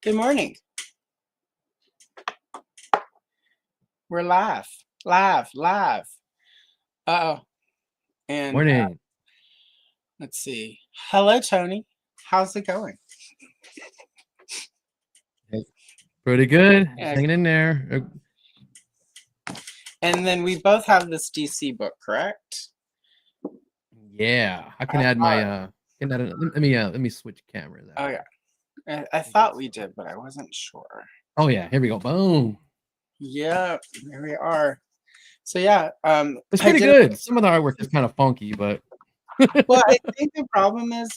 Good morning. We're live, live, live. Uh-oh. And Morning. let's see. Hello, Tony. How's it going? Pretty good. Yeah. Hanging in there. And then we both have this DC book, correct? Yeah, I can add my let me switch camera. Oh yeah. I thought we did, but I wasn't sure. Oh yeah, here we go. Boom. Yeah, there we are. So yeah, It's pretty good. Some of the artwork is kind of funky, but well, I think the problem is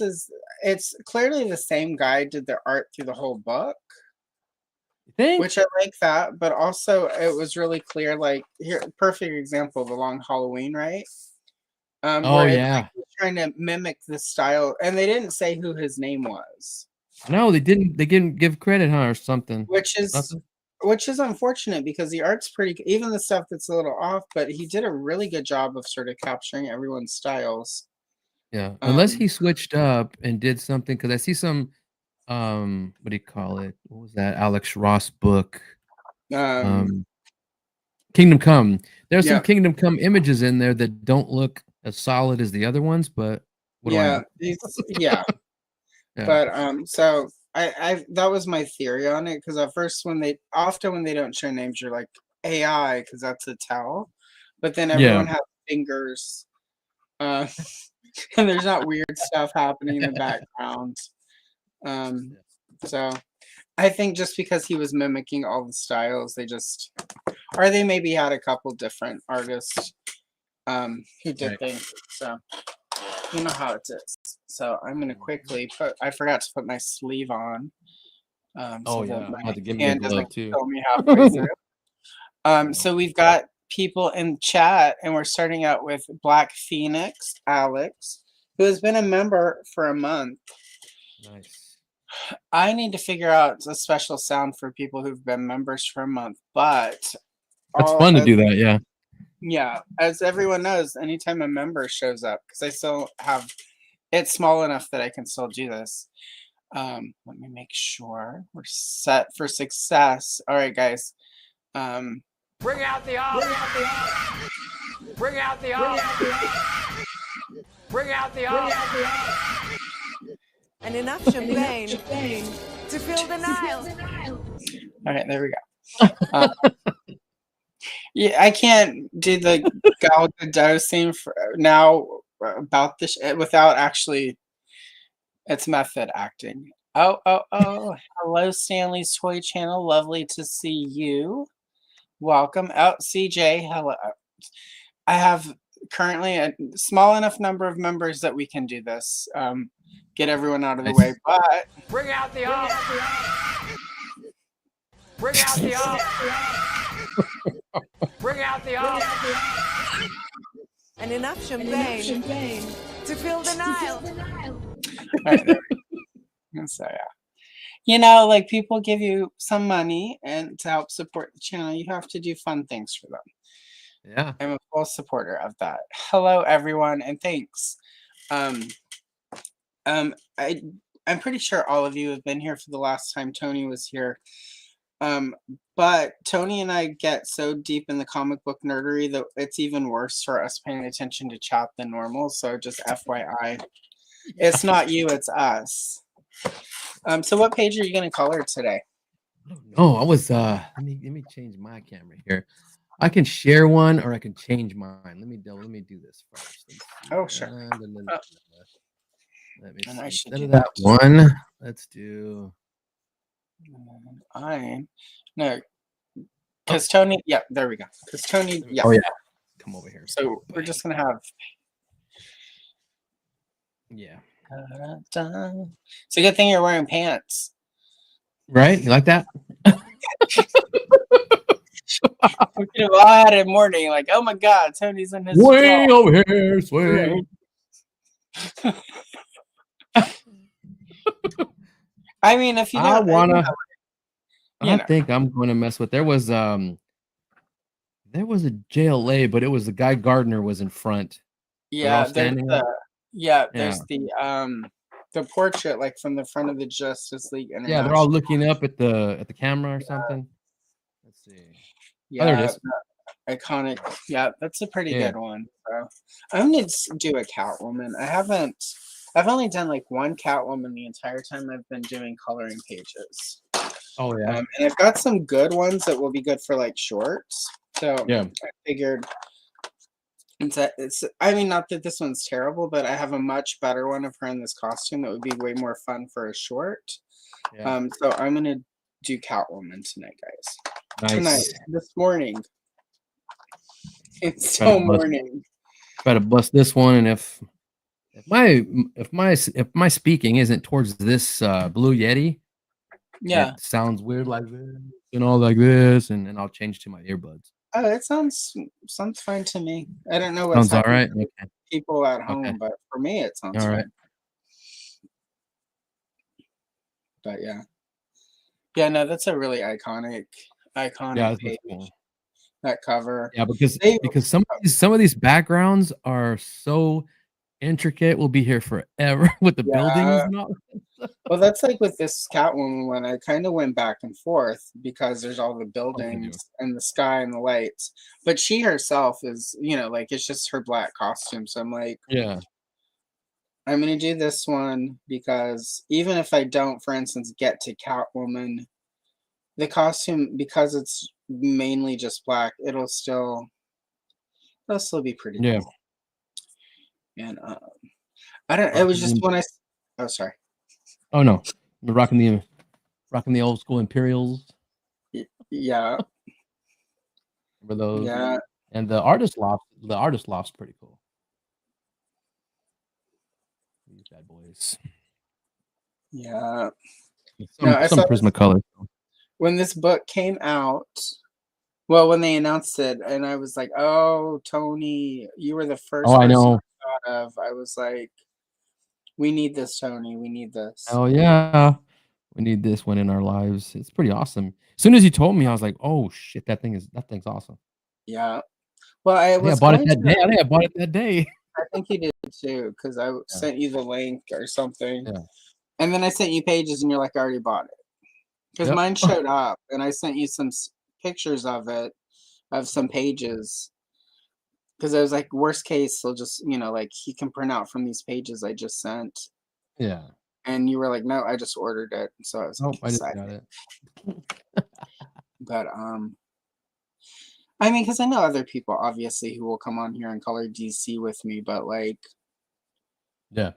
it's clearly the same guy did the art through the whole book. you think? Which I like that, but also it was really clear, like here, perfect example, the long Halloween, right? Oh Where it's yeah. like he's trying to mimic the style, and they didn't say who his name was. No, they didn't. They didn't give credit, huh, or something. Which Nothing? is unfortunate because the art's pretty, even the stuff that's a little off, but he did a really good job of sort of capturing everyone's styles. Yeah, unless he switched up and did something, because I see some what do you call it? What was that Alex Ross book? Kingdom Come. There's some Yeah, Kingdom Come images in there that don't look as solid as the other ones, but what do I know? yeah. Yeah. But so I that was my theory on it, because at first when they don't show names, you're like AI, because that's a tell, but then everyone has fingers, and there's not weird stuff happening in the background. So I think just because he was mimicking all the styles, they maybe had a couple different artists who did things. So you know how it is. So I'm gonna quickly I forgot to put my sleeve on. So that my I have to give me a hand glove doesn't too. kill me halfway through. So we've got people in chat, and we're starting out with Black Phoenix Alex, who has been a member for a month. Nice. I need to figure out a special sound for people who've been members for a month, but That's fun to do that, yeah. Yeah, as everyone knows, anytime a member shows up, because I still have it's small enough that I can still do this. Let me make sure we're set for success. All right, guys. Bring out the off. Bring out the off. Bring out the off. And enough champagne to fill the Nile. All right, there we go. Yeah, I can't do the Gal Gadot scene now about this without actually. It's method acting. Oh. Hello, Stanley's Toy Channel. Lovely to see you. Welcome. Oh, CJ, hello. I have currently a small enough number of members that we can do this. Get everyone out of the way, but bring out the off. Bring out the off. Bring out the off. And enough champagne to fill the Nile. Right, there we go. So yeah, you know, like people give you some money and to help support the channel, you have to do fun things for them. Yeah, I'm a full supporter of that. Hello, everyone, and thanks. I'm pretty sure all of you have been here for the last time Tony was here. But Tony and I get so deep in the comic book nerdery that it's even worse for us paying attention to chat than normal. So just FYI, it's not you, it's us. So what page are you going to color today? Oh, I was let me change my camera here. I can share one or I can change mine. Let me do this first. Oh, sure. Let me see. Instead of that one, let's do no, because Tony, yeah, there we go. Because Tony, yeah. Oh yeah, come over here. So we're just gonna have, yeah. It's a good thing you're wearing pants, right? You like that? Well, I had it morning, like, oh my God, Tony's in his way over here, swing. I mean, if you don't, I think I'm going to mess with. There was a JLA, but it was the guy Gardner was in front. Yeah, there's the the portrait, like from the front of the Justice League Yeah, International. they're all looking up at the camera or something. Let's see. Oh, there it Yeah, is. iconic. Yeah, that's a pretty Yeah. good one. So I'm gonna do a Catwoman. I've only done like one Catwoman the entire time I've been doing coloring pages. Oh yeah. And I've got some good ones that will be good for like shorts. So Yeah. I figured I mean, not that this one's terrible, but I have a much better one of her in this costume that would be way more fun for a short. Yeah. So I'm gonna do Catwoman tonight, guys. Tonight, Nice. this morning. It's Try to still bust- morning. Try to bust this one, and if my speaking isn't towards this Blue Yeti, Yeah. it sounds weird like this and all like this, and then I'll change to my earbuds. Oh, it sounds fine to me. I don't know what's Sounds all happening right. to Okay. people at home, Okay. but for me, it sounds All right. fine. But yeah, no, that's a really iconic Yeah, that's page. cool. That cover. Yeah, because They- some of these backgrounds are so intricate. We'll be here forever with the buildings and all. Well, that's like with this Catwoman one. I kind of went back and forth because there's all the buildings and the sky and the lights. But she herself is, like it's just her black costume. So I'm like, Yeah. I'm going to do this one because even if I don't, for instance, get to Catwoman, the costume, because it's mainly just black, it'll still be pretty Yeah. cool. And I don't, it was just when oh, sorry. Oh no, we're rocking the old school Imperials. Yeah. Remember those? Yeah. And the artist loft's pretty cool. These bad boys. Yeah. Some Prismacolor. When this book came out, well, when they announced it, and I was like, "Oh, Tony, you were the first." Oh, I know. I thought of. I was like, "We need this, Tony. We need this." Oh yeah, we need this one in our lives. It's pretty awesome. As soon as you told me, I was like, "Oh shit, that thing's awesome." Yeah. Well, I I think I was bought it going that to. day. I think I bought it that day. I think you did too, because I sent you the link or something, Yeah. and then I sent you pages, and you're like, "I already bought it," because Yep. mine showed up, and I sent you some pictures of it, of some pages. Because I was like, worst case, he'll just, like he can print out from these pages I just sent. Yeah. And you were like, no, I just ordered it. So I was Nope, like, I just got excited. it. But I mean, because I know other people obviously who will come on here and color DC with me, but like, Yeah.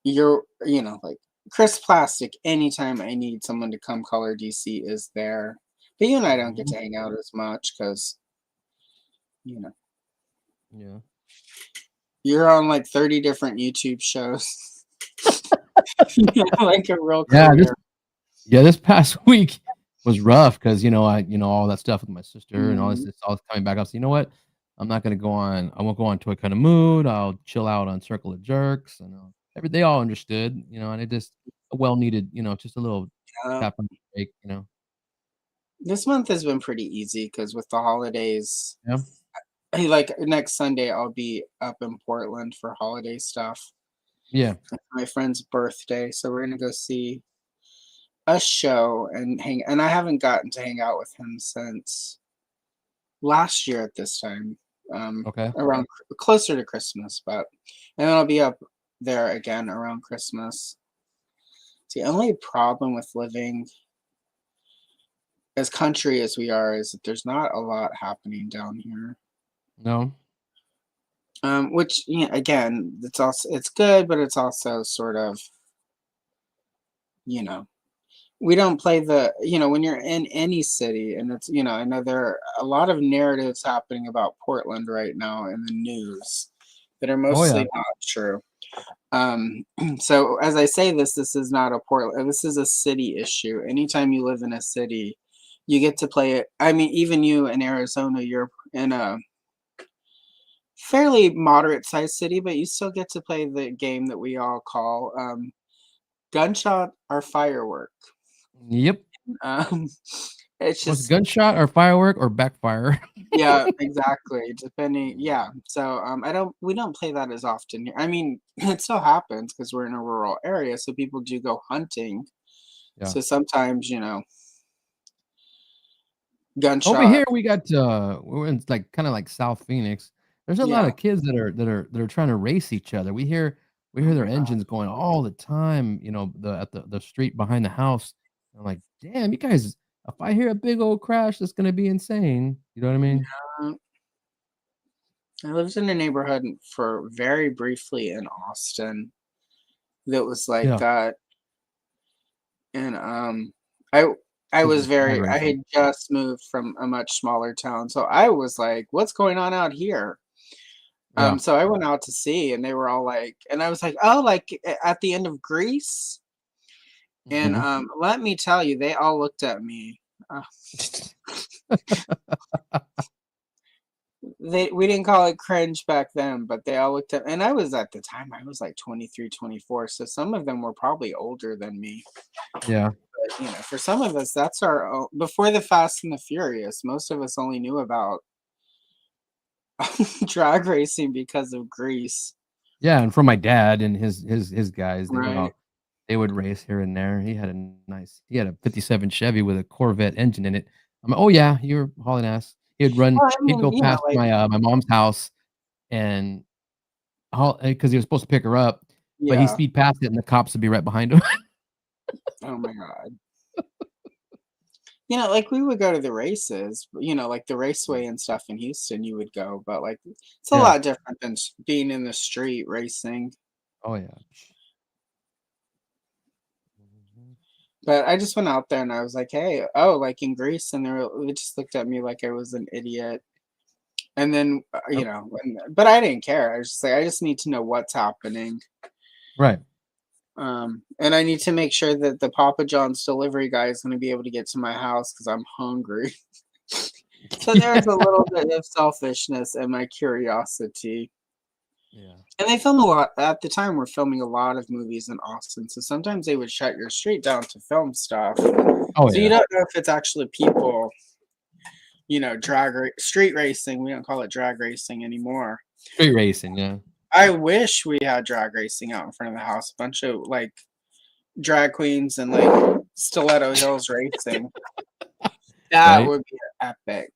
you're, like Chris Plastic, anytime I need someone to come color DC is there. But you and I don't get to hang out as much because, Yeah. you're on like 30 different YouTube shows. Like a real Yeah. career. This past week was rough because all that stuff with my sister and all this it's all coming back up. So you know what? I won't go on Toy Kind of Mood. I'll chill out on Circle of Jerks. And they all understood, and it just a well needed, just a little tap on the break, This month has been pretty easy because with the holidays, Yeah. like next Sunday, I'll be up in Portland for holiday stuff. Yeah. It's my friend's birthday, so we're gonna go see a show and hang. And I haven't gotten to hang out with him since last year at this time. Okay. Around closer to Christmas, and then I'll be up there again around Christmas. The only problem with living as country as we are is that there's not a lot happening down here. No. Which again, it's good, but it's also sort of, we don't play when you're in any city, and it's I know there are a lot of narratives happening about Portland right now in the news that are mostly not true. So as I say this is not a Portland. This is a city issue. Anytime you live in a city, you get to play it. I mean, even you in Arizona, you're in a fairly moderate sized city, but you still get to play the game that we all call gunshot or firework. Yep. It's Was just gunshot or firework or backfire? yeah, exactly. Depending, yeah. So we don't play that as often here. I mean, it still happens because we're in a rural area, so people do go hunting. Yeah. So sometimes, Over gunshot. here we got we're in like kind of like South Phoenix. There's a lot Yeah. of kids that are trying to race each other. We hear Oh their my god. engines going all the time, at the street behind the house. I'm like, damn, you guys, if I hear a big old crash, that's gonna be insane. You know what I mean? Uh, I lived in a neighborhood for very briefly in Austin that was like Yeah. that, and I I Kids was just drag I had racing. just moved from a much smaller town, so I was like, "What's going on out here?" Yeah. So I went out to see, and they were all like, and I was like, "Oh, like at the end of Greece?" And Mhm. let me tell you, they all looked at me. Uh, we didn't call it cringe back then, but they all looked at, and I was at the time I was like 23, 24, so some of them were probably older than me. Yeah. But for some of us, that's our before the Fast and the Furious. Most of us only knew about drag racing because of Grease, Yeah, and from my dad and his guys, right? they would race here and there. He had a '57 Chevy with a Corvette engine in it. I'm like, "Oh yeah, you're hauling ass." Well, I He'd mean, go past like my mom's house and haul because he was supposed to pick her up, but he'd yeah. speed past it and the cops would be right behind him. Oh my god. Like we would go to the races, like the raceway and stuff in Houston, you would go, but like it's a Yeah. lot different than being in the street racing. Oh yeah. But I just went out there and I was like, "Hey, oh, like in Greece," and they just looked at me like I was an idiot. And then, Yep. but I didn't care. I was just like, I just need to know what's happening. Right. And I need to make sure that the Papa John's delivery guy is going to be able to get to my house because I'm hungry. So Yeah. there's a little bit of selfishness and my curiosity. Yeah. And they film a lot at the time. We're filming a lot of movies in Austin, so sometimes they would shut your street down to film stuff. Oh So you yeah. don't know if it's actually people, street racing. We don't call it drag racing anymore. Street racing, yeah. I wish we had drag racing out in front of the house. A bunch of like drag queens and like stiletto heels racing. That Right? would be epic.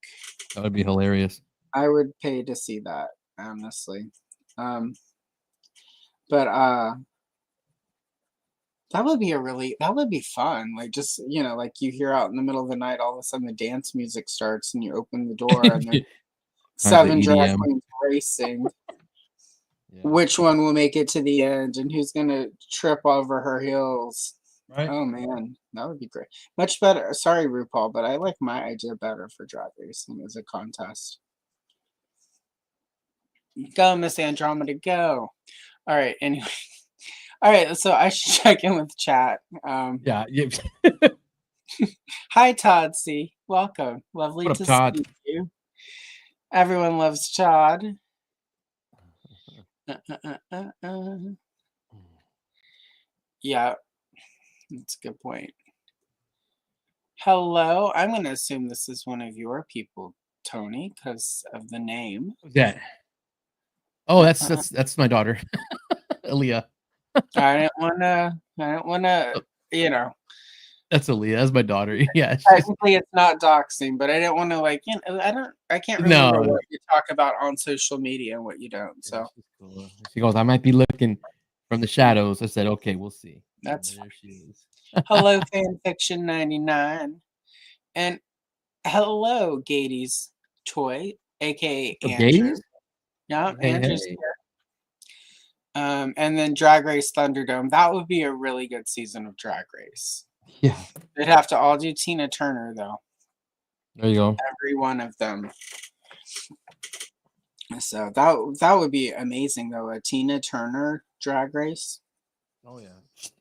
That would be hilarious. I would pay to see that, honestly. Um, but that would be fun. Like just like you hear out in the middle of the night, all of a sudden the dance music starts and you open the door and there's Kind of the 7 drag EDM. queens racing. Yeah. Which one will make it to the end and who's gonna trip over her heels? Right? Oh man, that would be great. Much better. Sorry, RuPaul, but I like my idea better for drag racing as a contest. Go, Miss Andromeda, go. All right, anyway. All right, so I should check in with chat. Yeah. Hi, Todd C. Welcome. Lovely What up, to Todd? see you. Everyone loves Todd. Yeah, that's a good point. Hello. I'm going to assume this is one of your people, Tony, because of the name. Who's that? Oh, that's my daughter, Aaliyah. I don't want to, Oh, you know, that's Aaliyah. That's my daughter. Yeah, technically it's not doxing, but I didn't want to like, I can't remember no. what you talk about on social media and what you don't. Yeah, So she's cool. She goes, I might be looking from the shadows. I said, okay, we'll see. that's fine. There she is. Hello, Fanfiction 99. And hello, Gady's Toy, aka What's up, Andrew. gays? Yeah, Hey, Andrew's hey. here. And then Drag Race Thunderdome. That would be a really good season of Drag Race. Yeah. They'd have to all do Tina Turner though. There you go. Every one of them. So that would be amazing though. A Tina Turner Drag Race. Oh yeah.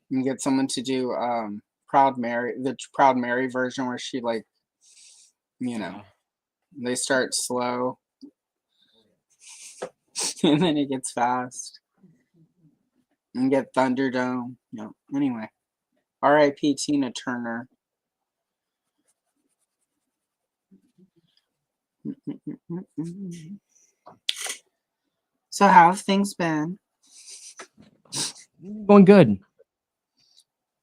You get someone to do Proud Mary, the Proud Mary version where she like, Yeah. they start slow and then it gets fast. And get Thunderdome. Anyway. R.I.P. Tina Turner. So how have things been? Going good.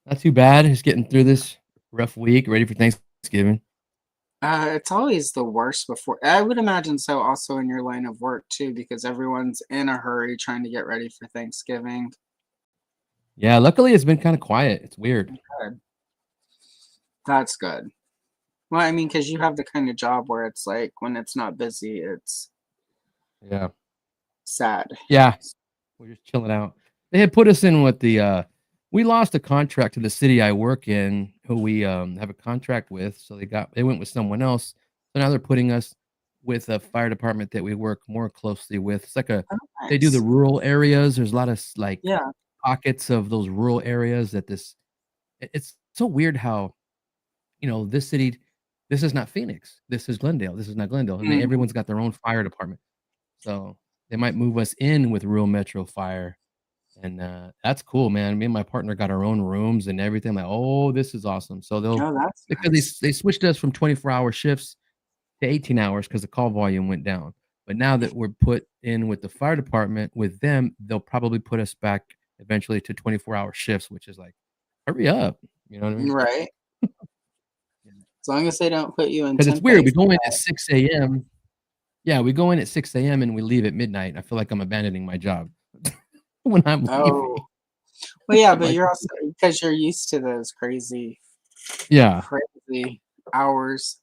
Not too bad. Just getting through this rough week, ready for Thanksgiving. It's always the worst before. I would imagine so also in your line of work too, because everyone's in a hurry trying to get ready for Thanksgiving. Yeah, luckily it's been kind of quiet. It's weird. Good. That's good. Well, I mean, because you have the kind of job where it's like when it's not busy, it's Yeah. sad. Yeah. We're just chilling out. They had put us in with the we lost a contract to the city I work in, who we have a contract with. So they went with someone else. So now they're putting us with a fire department that we work more closely with. It's like Oh, they do the nice. rural areas. There's a lot of like Yeah. pockets of those rural areas that it's so weird how, this city, this is not Phoenix. This is Glendale. This is not Glendale. And Mhm. everyone's got their own fire department. So they might move us in with rural metro fire. And that's cool, man. Me and my partner got our own rooms and everything. Like, oh, this is awesome. So Oh, that's because nice. they switched us from 24-hour shifts to 18 hours because the call volume went down. But now that we're put in with the fire department with them, they'll probably put us back eventually to 24-hour shifts, which is like, hurry up. You know what I mean? Right. As long as they don't put you in Because it's 10 weird. We days. go in at 6 a.m. Yeah, we go in at 6 a.m. and we leave at midnight. I feel like I'm abandoning my job when I'm leaving. Oh, well, yeah, but Like, you're also because you're used to those crazy, yeah. crazy hours.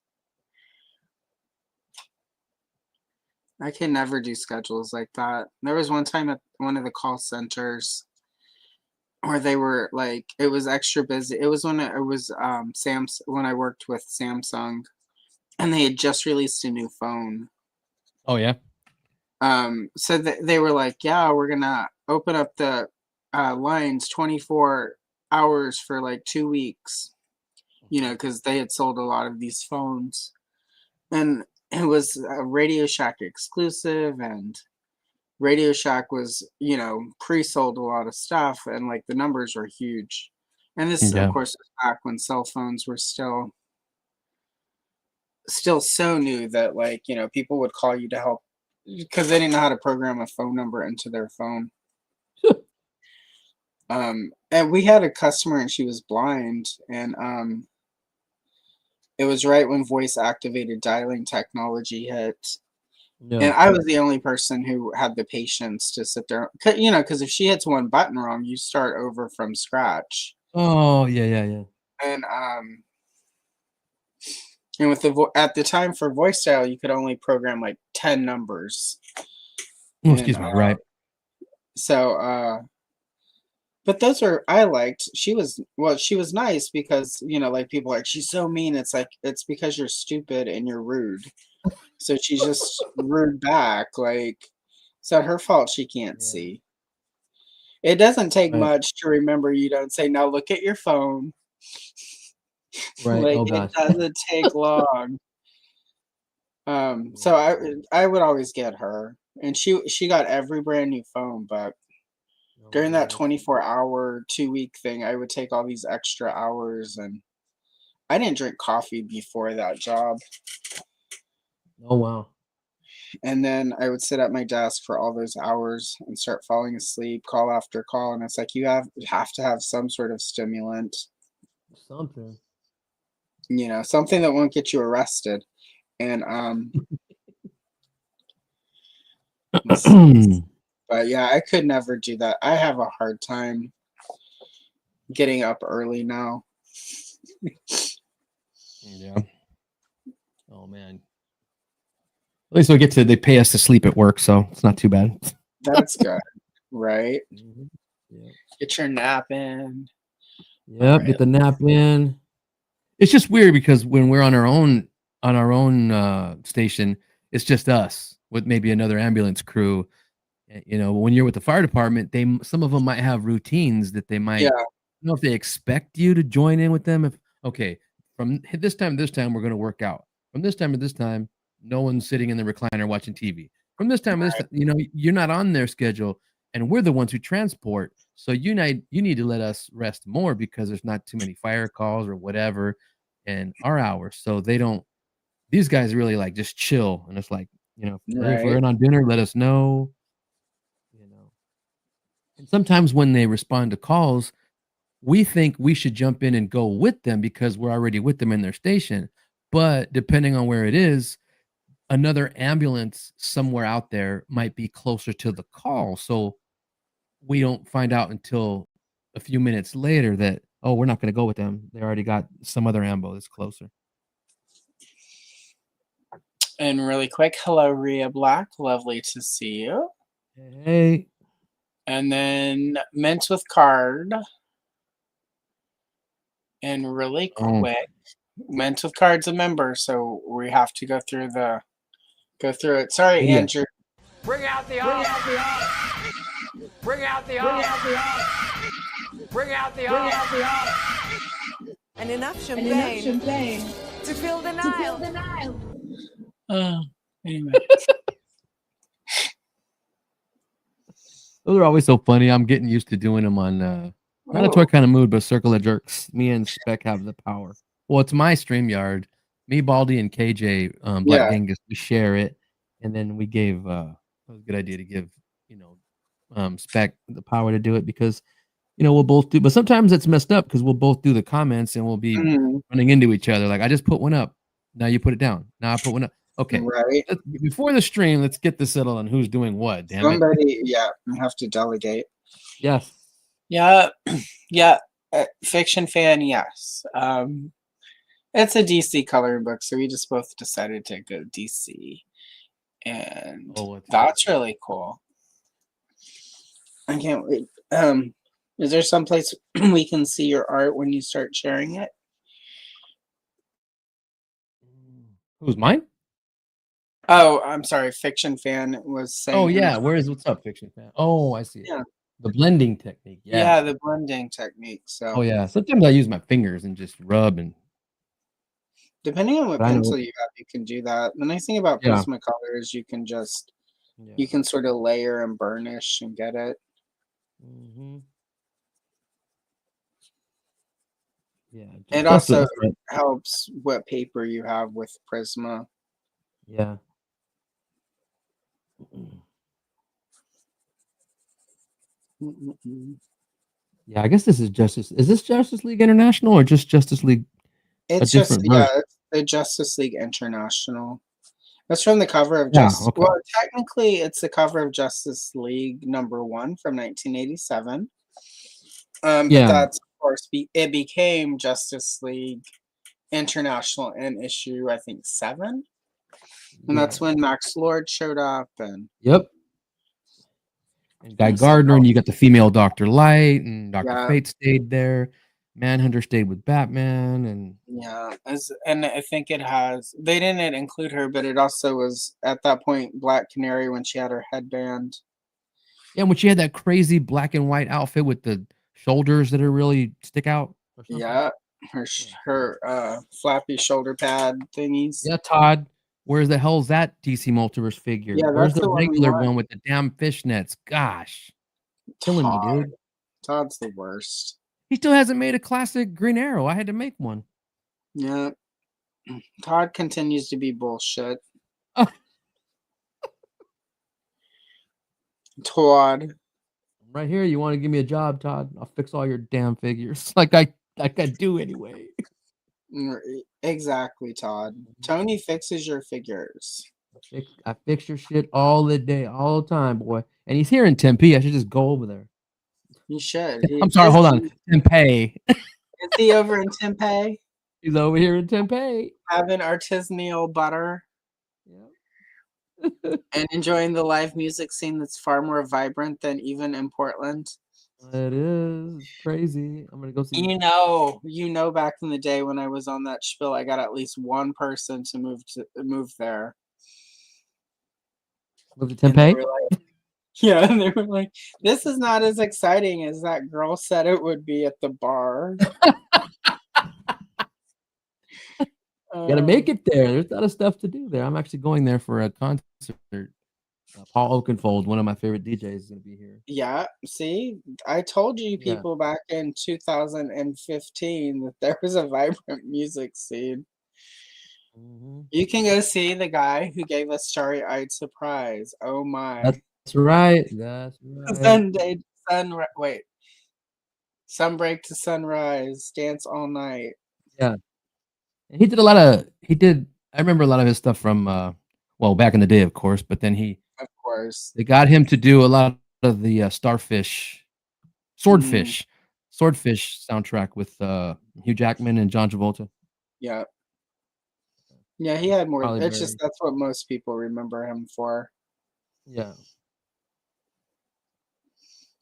I can never do schedules like that. There was one time at one of the call centers where they were like, it was extra busy. It was when it was Sam's when I worked with Samsung, and they had just released a new phone. Oh, yeah. So they were like, yeah, we're gonna open up the lines 24 hours for like 2 weeks, because they had sold a lot of these phones, and it was a Radio Shack exclusive, and Radio Shack was, pre-sold a lot of stuff, and like the numbers were huge. And this, of Yeah. course, was back when cell phones were still so new that like, people would call you to help because they didn't know how to program a phone number into their phone. And we had a customer and she was blind, and it was right when voice activated dialing technology hit. And Yeah. I was the only person who had the patience to sit there, because if she hits one button wrong, you start over from scratch. Oh, yeah, yeah, yeah. And with at the time for voice dial, you could only program like 10 numbers. Oh, And excuse me, right. so but those were I liked. She was nice because, like people are like, she's so mean. It's like it's because you're stupid and you're rude. So she's just rude back. Like it's not her fault she can't Yeah. see. It doesn't take Right. much to remember you don't say, now look at your phone. Right. Like Oh, it gosh. doesn't take long. So I would always get her. And she got every brand new phone, but Oh, during that man. 24-hour 2 week thing, I would take all these extra hours, and I didn't drink coffee before that job. Oh, wow. And then I would sit at my desk for all those hours and start falling asleep, call after call. And it's like you have to have some sort of stimulant, Something. something that won't get you arrested. And but yeah, I could never do that. I have a hard time getting up early now. Yeah. Oh, man. At least they pay us to sleep at work, so it's not too bad. That's good, right? Yeah. Get your nap in. Yep, Right. get the nap in. It's just weird because when we're on our own station, it's just us with maybe another ambulance crew. When you're with the fire department, some of them might have routines that they might. Yeah. I don't know if they expect you to join in with them. Okay, from this time to this time, we're going to work out. From this time to this time, no one's sitting in the recliner watching TV. From this time to this time, you're not on their schedule, and we're the ones who transport. So you need to let us rest more because there's not too many fire calls or whatever, and our hours. So they don't These guys really like just chill, and it's like, if we're Right. in on dinner, let us know. And sometimes when they respond to calls, we think we should jump in and go with them because we're already with them in their station. But depending on where it is, another ambulance somewhere out there might be closer to the call. So we don't find out until a few minutes later that, oh, we're not going to go with them. They already got some other ambo that's closer. And really quick, hello, Rhea Black. Lovely to see you. Hey. And then Mint with Card. And really quick, Mint with Card's a member, so we have to go through it. Sorry, Yeah. Andrew. Bring out the off. Bring out the off. Bring out the off. And enough champagne to fill the Nile. Anyway. Those are always so funny. I'm getting used to doing them on not a toy kind of mood, but Circle of Jerks. Me and Spec have the power. Well, it's my StreamYard. Me, Baldy, and KJ, Black Genghis, we share it. And then we gave that was a good idea to give, Spec the power to do it because we'll both do, but sometimes it's messed up because we'll both do the comments and we'll be running into each other. Like, I just put one up. Now you put it down. Now I put one up. Okay. Right. Before the stream, let's get this settled on who's doing what. Damn Somebody, we have to delegate. Yes. Yeah. Yeah. Fiction fan, yes. It's a DC coloring book, so we just both decided to go DC. And that's really cool. I can't wait. Is there someplace we can see your art when you start sharing it? Who's mine? Oh, I'm sorry. Fiction fan was saying. Oh yeah, what's up, Fiction fan? Oh, I see it. Yeah. The blending technique. Yeah, the blending technique. So. Oh yeah, sometimes I use my fingers and just rub and. Depending on what pencil you have, you can do that. The nice thing about Prismacolor is you can just you can sort of layer and burnish and get it. Mm-hmm. Yeah. It also helps what paper you have with Prisma. Yeah. Yeah, I guess this is Justice. Is this Justice League International or just Justice League? It's just it's the Justice League International. That's from the cover of Justice. Okay. Well, technically, it's the cover of Justice League #1 from 1987. But that's, of course, it became Justice League International in issue, I think, 7. And that's when Max Lord showed up. And and Guy Gardner, and you got the female Dr. Light, and Dr. Fate stayed there. Manhunter stayed with Batman, and and I think it has. They didn't include her, but it also was at that point Black Canary when she had her headband. Yeah, when she had that crazy black and white outfit with the shoulders that are really stick out. Yeah, her flappy shoulder pad thingies. Yeah, Todd. Where the hell's that DC Multiverse figure? Yeah, where's the regular one with the damn fishnets? Gosh, killing me, dude. Todd's the worst. He still hasn't made a classic Green Arrow. I had to make one. Yeah. Todd continues to be bullshit. Todd. Right here. You want to give me a job, Todd? I'll fix all your damn figures. Like I do anyway. Exactly, Todd. Tony fixes your figures. I fix your shit all the day, all the time, boy. And he's here in Tempe. I should just go over there. You should. I'm sorry, hold on. Tempe. Is he over in Tempe? He's over here in Tempe. Having artisanal butter. Yeah. And enjoying the live music scene that's far more vibrant than even in Portland. It is. It's crazy. I'm going to go see. You know, back in the day when I was on that spiel, I got at least one person to move there. Move to Tempe? Yeah, and they were like, this is not as exciting as that girl said it would be at the bar. Gotta make it there. There's a lot of stuff to do there. I'm actually going there for a concert. Paul Oakenfold, one of my favorite DJs, is going to be here. Yeah, see? I told you people back in 2015 that there was a vibrant music scene. Mhm. You can go see the guy who gave us Starry-Eyed Surprise. Oh my. That's right. That's right. Sunday, wait. Sunbreak to sunrise, dance all night. Yeah. And he did a lot of I remember a lot of his stuff from well, back in the day, of course, but then Of course. they got him to do a lot of the Mm, Swordfish soundtrack with Hugh Jackman and John Travolta. yeah. Yeah, he had more. Probably It's just very that's what most people remember him for. yeah.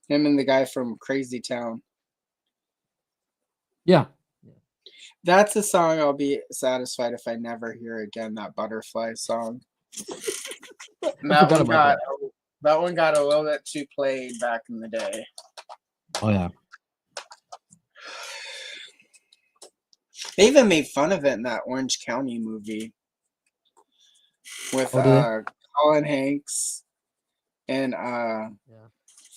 Him and the guy from Crazy Town. Yeah. That's a song I'll be satisfied if I never hear again. That Butterfly song. And I forgot about that one got a little bit too played back in the day. Oh yeah. They even made fun of it in that Orange County movie with Oh, did they? Colin Hanks and Yeah.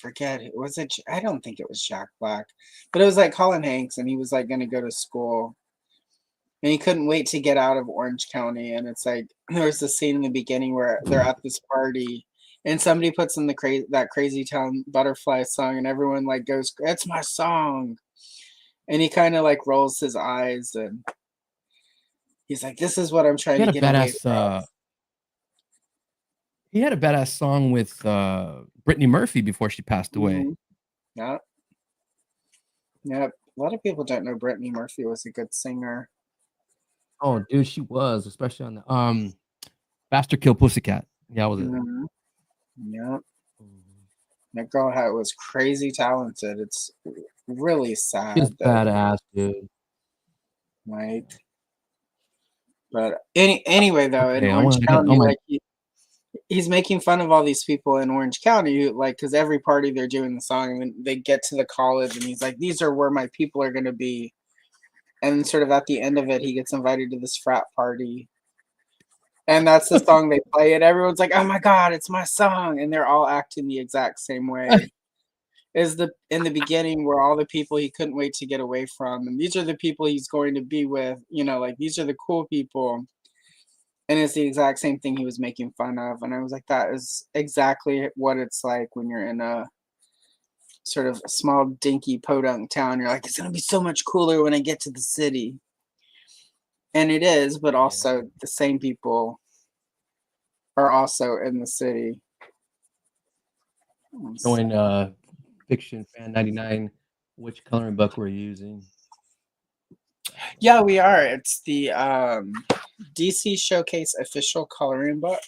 forget was it? I don't think it was Jack Black, but it was like Colin Hanks, and he was like going to go to school, and he couldn't wait to get out of Orange County. And it's like there's the scene in the beginning where they're at this party, and somebody puts in that Crazy Town Butterfly song, and everyone like goes, "It's my song," and he kind of like rolls his eyes, and he's like, "This is what I'm trying He to had a get away from." he had a badass song with Brittany Murphy before she passed away. Mhm. Yeah, yeah. A lot of people don't know Brittany Murphy was a good singer. Oh, dude, she was, especially on the Faster Kill Pussycat. Yeah, was it? Mhm. Yeah. That girl was crazy talented. It's really sad She's that badass, dude. like, but anyway though, in Okay, Orange I got oh County, my like he's making fun of all these people in Orange County, like because every party they're doing the song, and then they get to the college, and he's like, "These are where my people are gonna be," and then sort of at the end of it, he gets invited to this frat party, and that's the song they play, and everyone's like, "Oh my god, it's my song," and they're all acting the exact same way. Is in the beginning where all the people he couldn't wait to get away from, and these are the people he's going to be with, like these are the cool people, and it's the exact same thing he was making fun of, and I was like, that is exactly what it's like when you're in a sort of small dinky podunk town. You're like, it's going to be so much cooler when I get to the city, and it is, but also the same people are also in the city. showing Fiction Fan 99 which coloring book we're using. Yeah, we are. It's the DC Showcase official coloring book.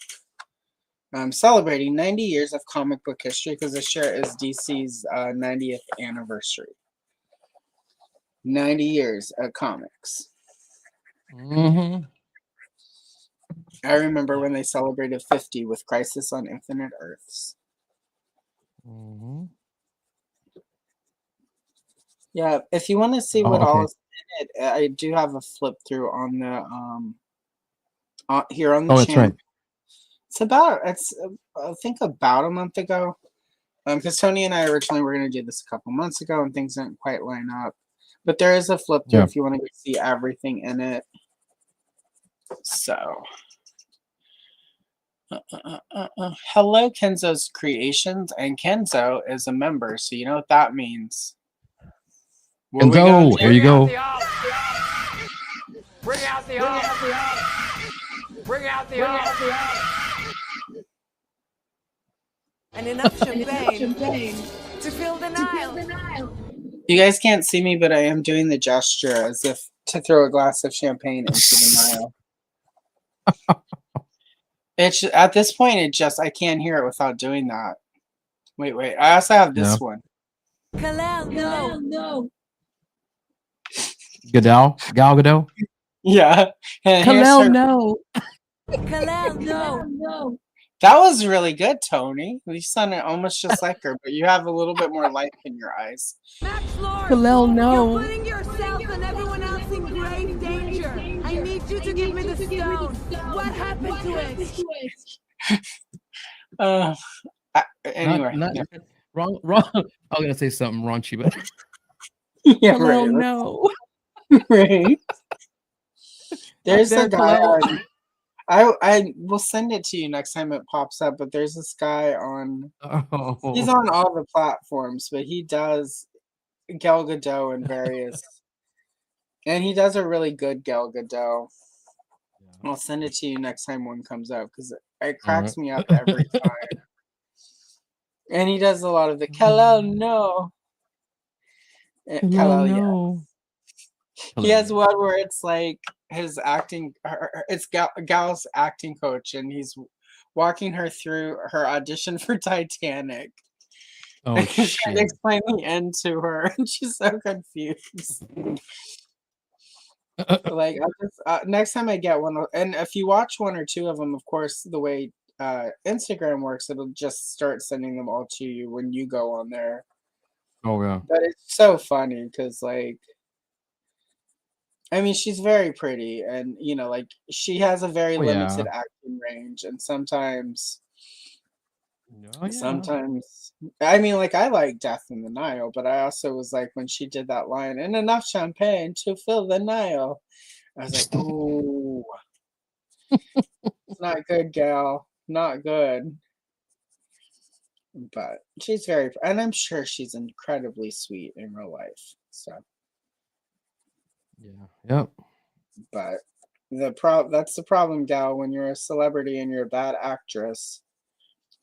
Celebrating 90 years of comic book history because this year is DC's 90th anniversary. 90 years of comics. Mm-hmm. I remember when they celebrated 50 with Crisis on Infinite Earths. Mm-hmm. Yeah, if you want to see what okay. all is in it, I do have a flip through on the here on the Oh, that's channel. right. It's I think about a month ago. Because Tony and I originally were going to do this a couple months ago, and things didn't quite line up. But there is a flip through if you want to see everything in it. So, hello, Kenzo's Creations, and Kenzo is a member, so you know what that means. Kenzo, here you go. Bring out the off. Bring out the off. And enough champagne to fill the Nile. You guys can't see me, but I am doing the gesture as if to throw a glass of champagne into the Nile. It's at this point, I can't hear it without doing that. Wait. I also have this one. Kalel, no. Gal Gadot. Yeah. Kalel, no. Kalel, no. That was really good, Tony. You sounded almost just like her, but you have a little bit more life in your eyes. Max Lord, Kalel, no. you're putting yourself and everyone else in grave danger. I need you to give me the stone. What happened to it? Anyway. Wrong. I was gonna say something raunchy, but yeah, Kalel, right. no. Right. There's There, a guy Kalel. on. I will send it to you next time it pops up. But there's this guy on. He's Oh. on all the platforms, but he does Gal Gadot in various, and he does a really good Gal Gadot. Yeah. I'll send it to you next time one comes out because it All right. cracks me up every time. And he does a lot of the Kalel no. Hello, Kalel, yeah. no. He Hello, has no. one where it's like his acting, it's Gal's acting coach, and he's walking her through her audition for Titanic. Oh And he's trying to shit. explain the end to her, and she's so confused. Like, I just next time I get one, and if you watch one or two of them, of course, the way Instagram works, it'll just start sending them all to you when you go on there. Oh yeah. But it's so funny because, like, I mean, she's very pretty, and like she has a very Oh yeah. limited acting range, and sometimes, Oh yeah. I mean, like I like Death in the Nile, but I also was like when she did that line, "and enough champagne to fill the Nile," I was like, "Ooh, it's not good, gal, not good." But she's very, and I'm sure she's incredibly sweet in real life. So, Yeah. Yep. but that's the problem, gal. When you're a celebrity and you're a bad actress,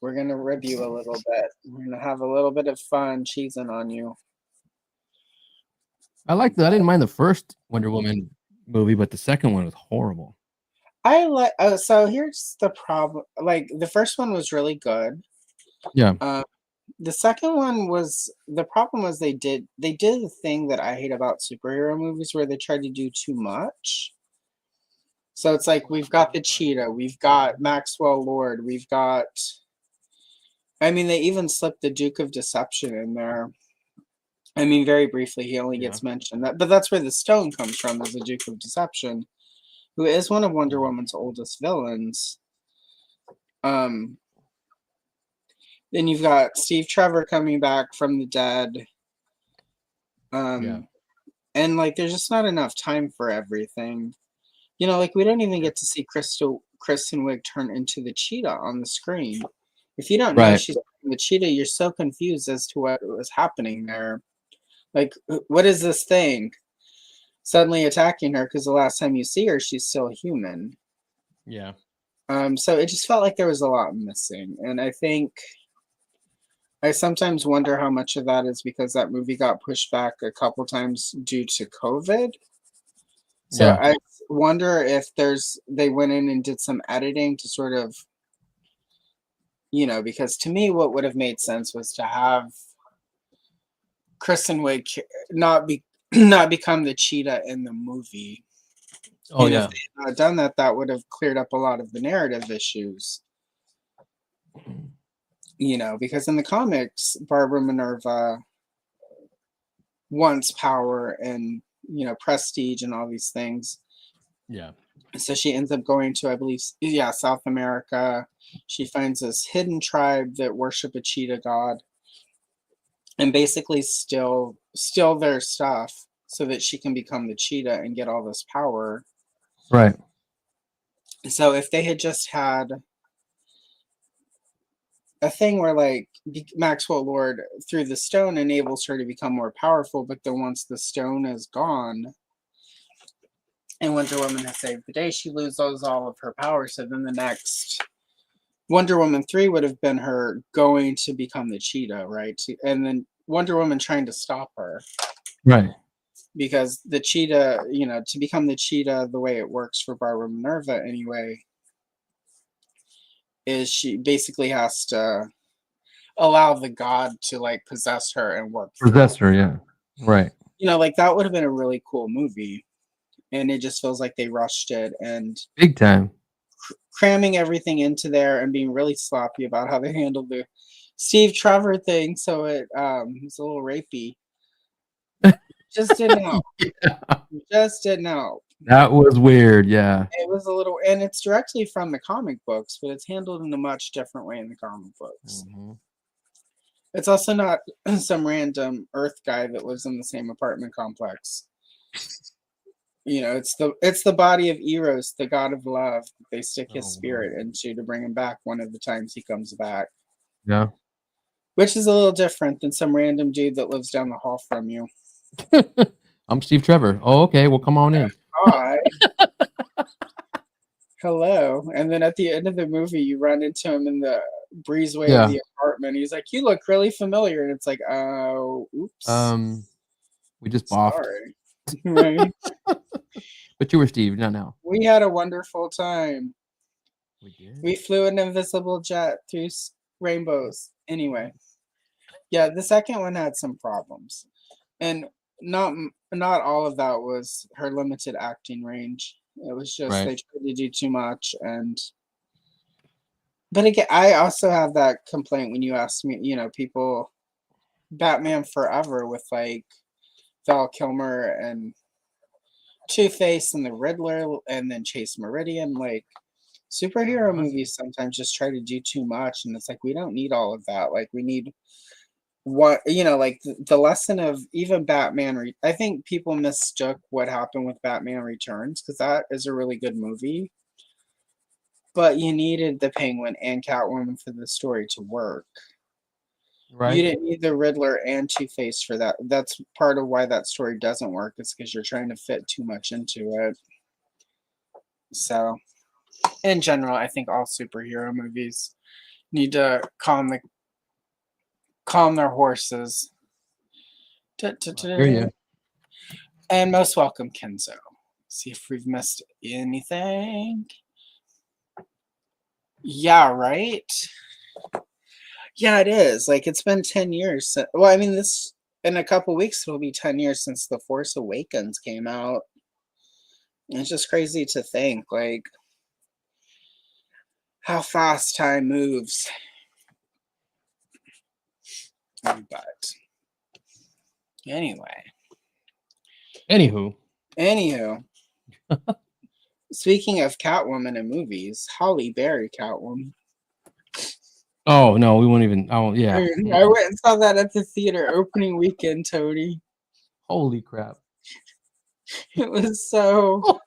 we're gonna rib you a little bit. We're gonna have a little bit of fun cheesing on you. I liked that. I didn't mind the first Wonder Woman movie, but the second one was horrible. I like. So here's the problem. Like the first one was really good. Yeah. The second one was the problem was they did the thing that I hate about superhero movies where they try to do too much. So it's like we've got the cheetah, we've got Maxwell Lord, we've got. I mean, they even slipped the Duke of Deception in there. I mean, very briefly, he only Yeah. gets mentioned. But that's where the stone comes from, as the Duke of Deception, who is one of Wonder Woman's oldest villains. Then you've got Steve Trevor coming back from the dead. Yeah. And like, there's just not enough time for everything. Like we don't even get to see Kristen Wiig turn into the cheetah on the screen. If you don't know Right. she's the cheetah, you're so confused as to what was happening there. Like, what is this thing suddenly attacking her? Because the last time you see her, she's still human. Yeah. So it just felt like there was a lot missing, and I think I sometimes wonder how much of that is because that movie got pushed back a couple times due to COVID. So Yeah. I wonder if they went in and did some editing to sort of, because to me, what would have made sense was to have Kristen Wiig not become the cheetah in the movie. Oh And if yeah. they had not done that, that would have cleared up a lot of the narrative issues. Because in the comics, Barbara Minerva wants power and prestige and all these things. Yeah. So she ends up going to, I believe, South America. She finds this hidden tribe that worship a cheetah god, and basically steal their stuff so that she can become the cheetah and get all this power. Right. So if they had just had a thing where like Maxwell Lord through the stone enables her to become more powerful, but then once the stone is gone and Wonder Woman has saved the day, she loses all of her power. So then the next Wonder Woman 3 would have been her going to become the cheetah, right? And then Wonder Woman trying to stop her. Right. Because the cheetah, to become the cheetah, the way it works for Barbara Minerva anyway, is she basically has to allow the god to like possess her and work through Possess her, yeah. Right. like that would have been a really cool movie, and it just feels like they rushed it and Big time. cramming everything into there and being really sloppy about how they handled the Steve Trevor thing, so it was a little rapey. Just didn't help. Yeah. Just didn't help. That was weird, yeah. It was a little, and it's directly from the comic books, but it's handled in a much different way in the comic books. Mm-hmm. It's also not some random Earth guy that lives in the same apartment complex. You know, it's the body of Eros, the god of love. They stick his Oh, spirit into to bring him back one of the times he comes back, yeah. which is a little different than some random dude that lives down the hall from you. I'm Steve Trevor. Oh, okay. Well, come on in. Hi. Hello. And then at the end of the movie, you run into him in the breezeway Yeah. of the apartment. He's like, "You look really familiar," and it's like, "Oh, oops, We just boffed. sorry." Right? But you were Steve, not now. We had a wonderful time. We did. We flew an invisible jet through rainbows. Anyway, yeah, the second one had some problems, and not all of that was her limited acting range. It was just Right. they tried to do too much, and but again, I also have that complaint when you ask me, you know, people, Batman Forever with like Val Kilmer and Two-Face and the Riddler, and then Chase Meridian. Like superhero movies sometimes just try to do too much, and it's like we don't need all of that. Like we need what, you know, like the lesson of even Batman. I think people mistook what happened with Batman Returns because that is a really good movie, but you needed the Penguin and Catwoman for the story to work. You Right. didn't need the Riddler and Two-Face for that. That's part of why that story doesn't work, is because you're trying to fit too much into it. So, in general, I think all superhero movies need to calm their horses. Hear you. And most welcome, Kenzo. See if we've missed anything. Yeah, right? Yeah, it is. Like, it's been 10 years since, well, I mean, this, in a couple weeks, it'll be 10 years since The Force Awakens came out. It's just crazy to think, like, how fast time moves. But, anyway. Anywho. Speaking of Catwoman in movies, Halle Berry Catwoman. Oh no, we won't even. Oh yeah. I went and saw that at the theater opening weekend, Tony. Holy crap! It was so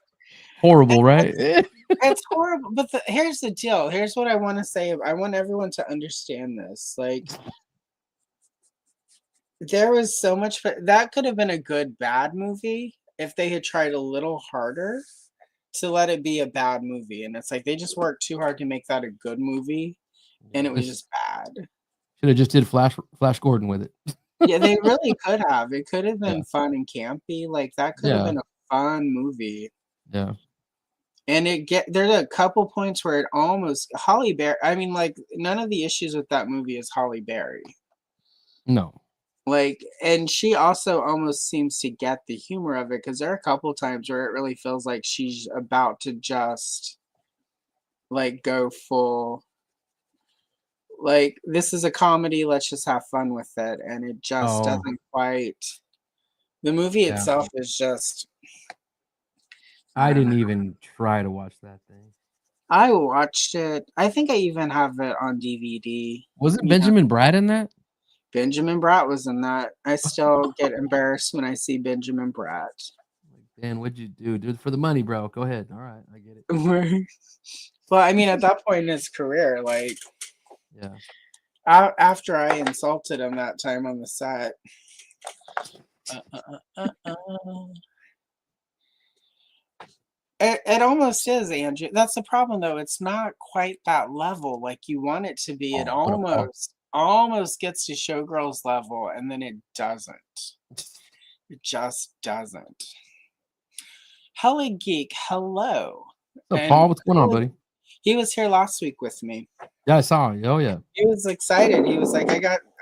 horrible, right? It's horrible. But here's the deal. Here's what I want to say. I want everyone to understand this. Like, there was so much that could have been a good bad movie if they had tried a little harder to let it be a bad movie. And it's like they just worked too hard to make that a good movie, and it was just bad. Should have just did Flash Gordon with it. Yeah, they really could have. It could have been fun and campy. Like that could have been a fun movie. Yeah. And there's a couple points where it almost Halle Berry. I mean, like none of the issues with that movie is Halle Berry. No. Like, and she also almost seems to get the humor of it because there are a couple times where it really feels like she's about to just like go full. Like, this is a comedy, let's just have fun with it. And it just doesn't quite. The movie itself is just. I didn't even try to watch that thing. I watched it. I think I even have it on DVD. Wasn't Benjamin Bratt in that? Benjamin Bratt was in that. I still get embarrassed when I see Benjamin Bratt. Dan, what'd you do? Do it for the money, bro. Go ahead. All right, I get it. Well, I mean, at that point in his career, like, yeah. After I insulted him that time on the set. It almost is, Andrew. That's the problem, though. It's not quite that level like you want it to be. It almost gets to Showgirls level, and then it doesn't. It just doesn't. Hello, Geek. Hello. What's up, Paul? What's going on, buddy? He was here last week with me. Yeah, I saw him. Oh, yeah. He was excited. He was like,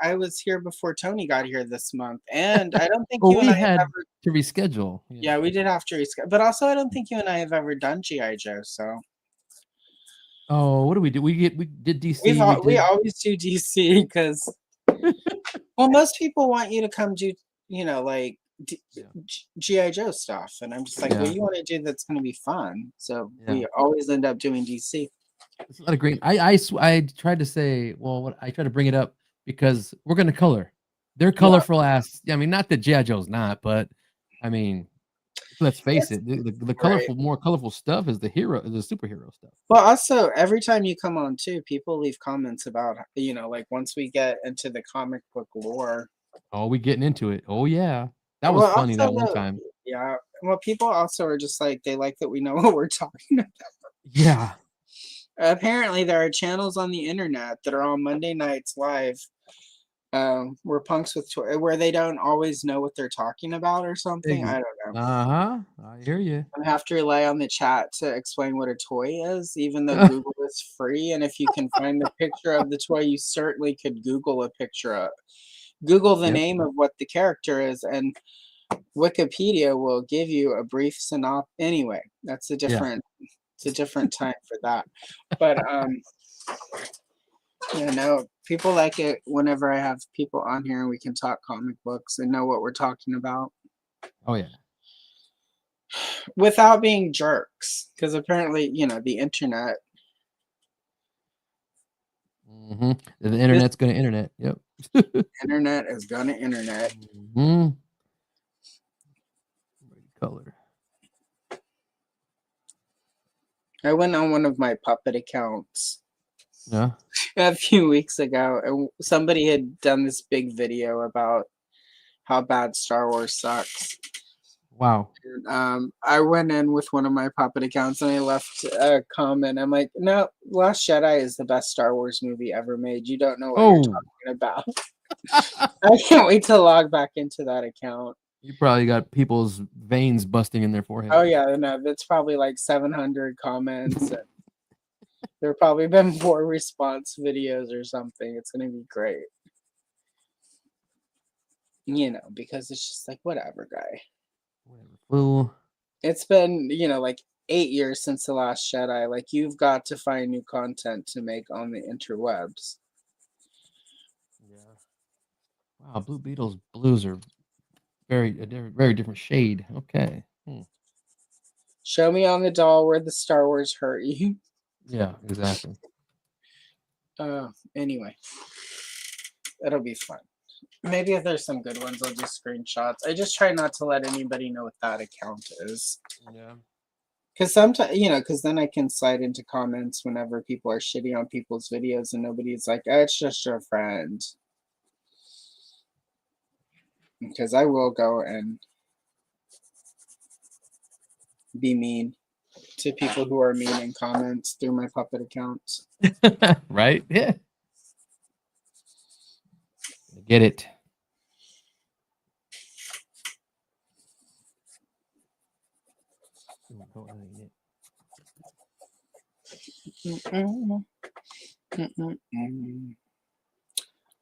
I was here before Tony got here this month. And I don't think you and I had have ever to reschedule. Yeah, we did have to reschedule. But also I don't think you and I have ever done G.I. Joe, so. Oh, what do we do? We did DC. We always do DC because well, most people want you to come do, you know, like G.I. Joe stuff. And I'm just like, well, you want to do that's going to be fun. So we always end up doing DC. It's not a great. I tried to say, well, I tried to bring it up because we're going to color. They're colorful ass. I mean, not that G.I. Joe's not, but I mean, let's face it, the Right. more colorful stuff is the superhero stuff. Well, also, every time you come on too, people leave comments about, like once we get into the comic book lore. Oh, we getting into it. Oh yeah, that was Well, funny also that one though, time. yeah. Well, people also are just like they like that we know what we're talking about. Yeah. Apparently, there are channels on the internet that are on Monday nights live, where punks with where they don't always know what they're talking about or something. I don't know. Uh-huh. I hear you. I have to rely on the chat to explain what a toy is, even though Google is free. And if you can find the picture of the toy, you certainly could Google a picture of. Google the Yep. name of what the character is, and Wikipedia will give you a brief synopsis. Anyway, that's a different. It's a different time for that. But people like it whenever I have people on here and we can talk comic books and know what we're talking about Oh yeah. without being jerks. Because apparently, the internet. Mm-hmm. The internet's gonna internet. Yep. Internet is gonna internet. Mm-hmm. Color. I went on one of my puppet accounts Yeah. a few weeks ago, and somebody had done this big video about how bad Star Wars sucks. Wow. And, I went in with one of my puppet accounts and I left a comment. I'm like, no, Last Jedi is the best Star Wars movie ever made. You don't know what you're talking about. I can't wait to log back into that account. You probably got people's veins busting in their forehead. Oh yeah, no, that's probably like 700 comments. And there have probably been 4 response videos or something. It's gonna be great. Because it's just like whatever, guy. Whatever, fool. It's been, like 8 years since The Last Jedi. Like you've got to find new content to make on the interwebs. Yeah. Wow, Blue Beetle's blues are very different shade. Okay. Show me on the doll where the Star Wars hurt you. Yeah, exactly. Anyway, it'll be fun. Maybe if there's some good ones, I'll do screenshots. I just try not to let anybody know what that account is. Yeah. Because sometimes, because then I can slide into comments whenever people are shitty on people's videos and nobody's like, oh, it's just your friend. Because I will go and be mean to people who are mean in comments through my puppet accounts. Right? Yeah. Get it.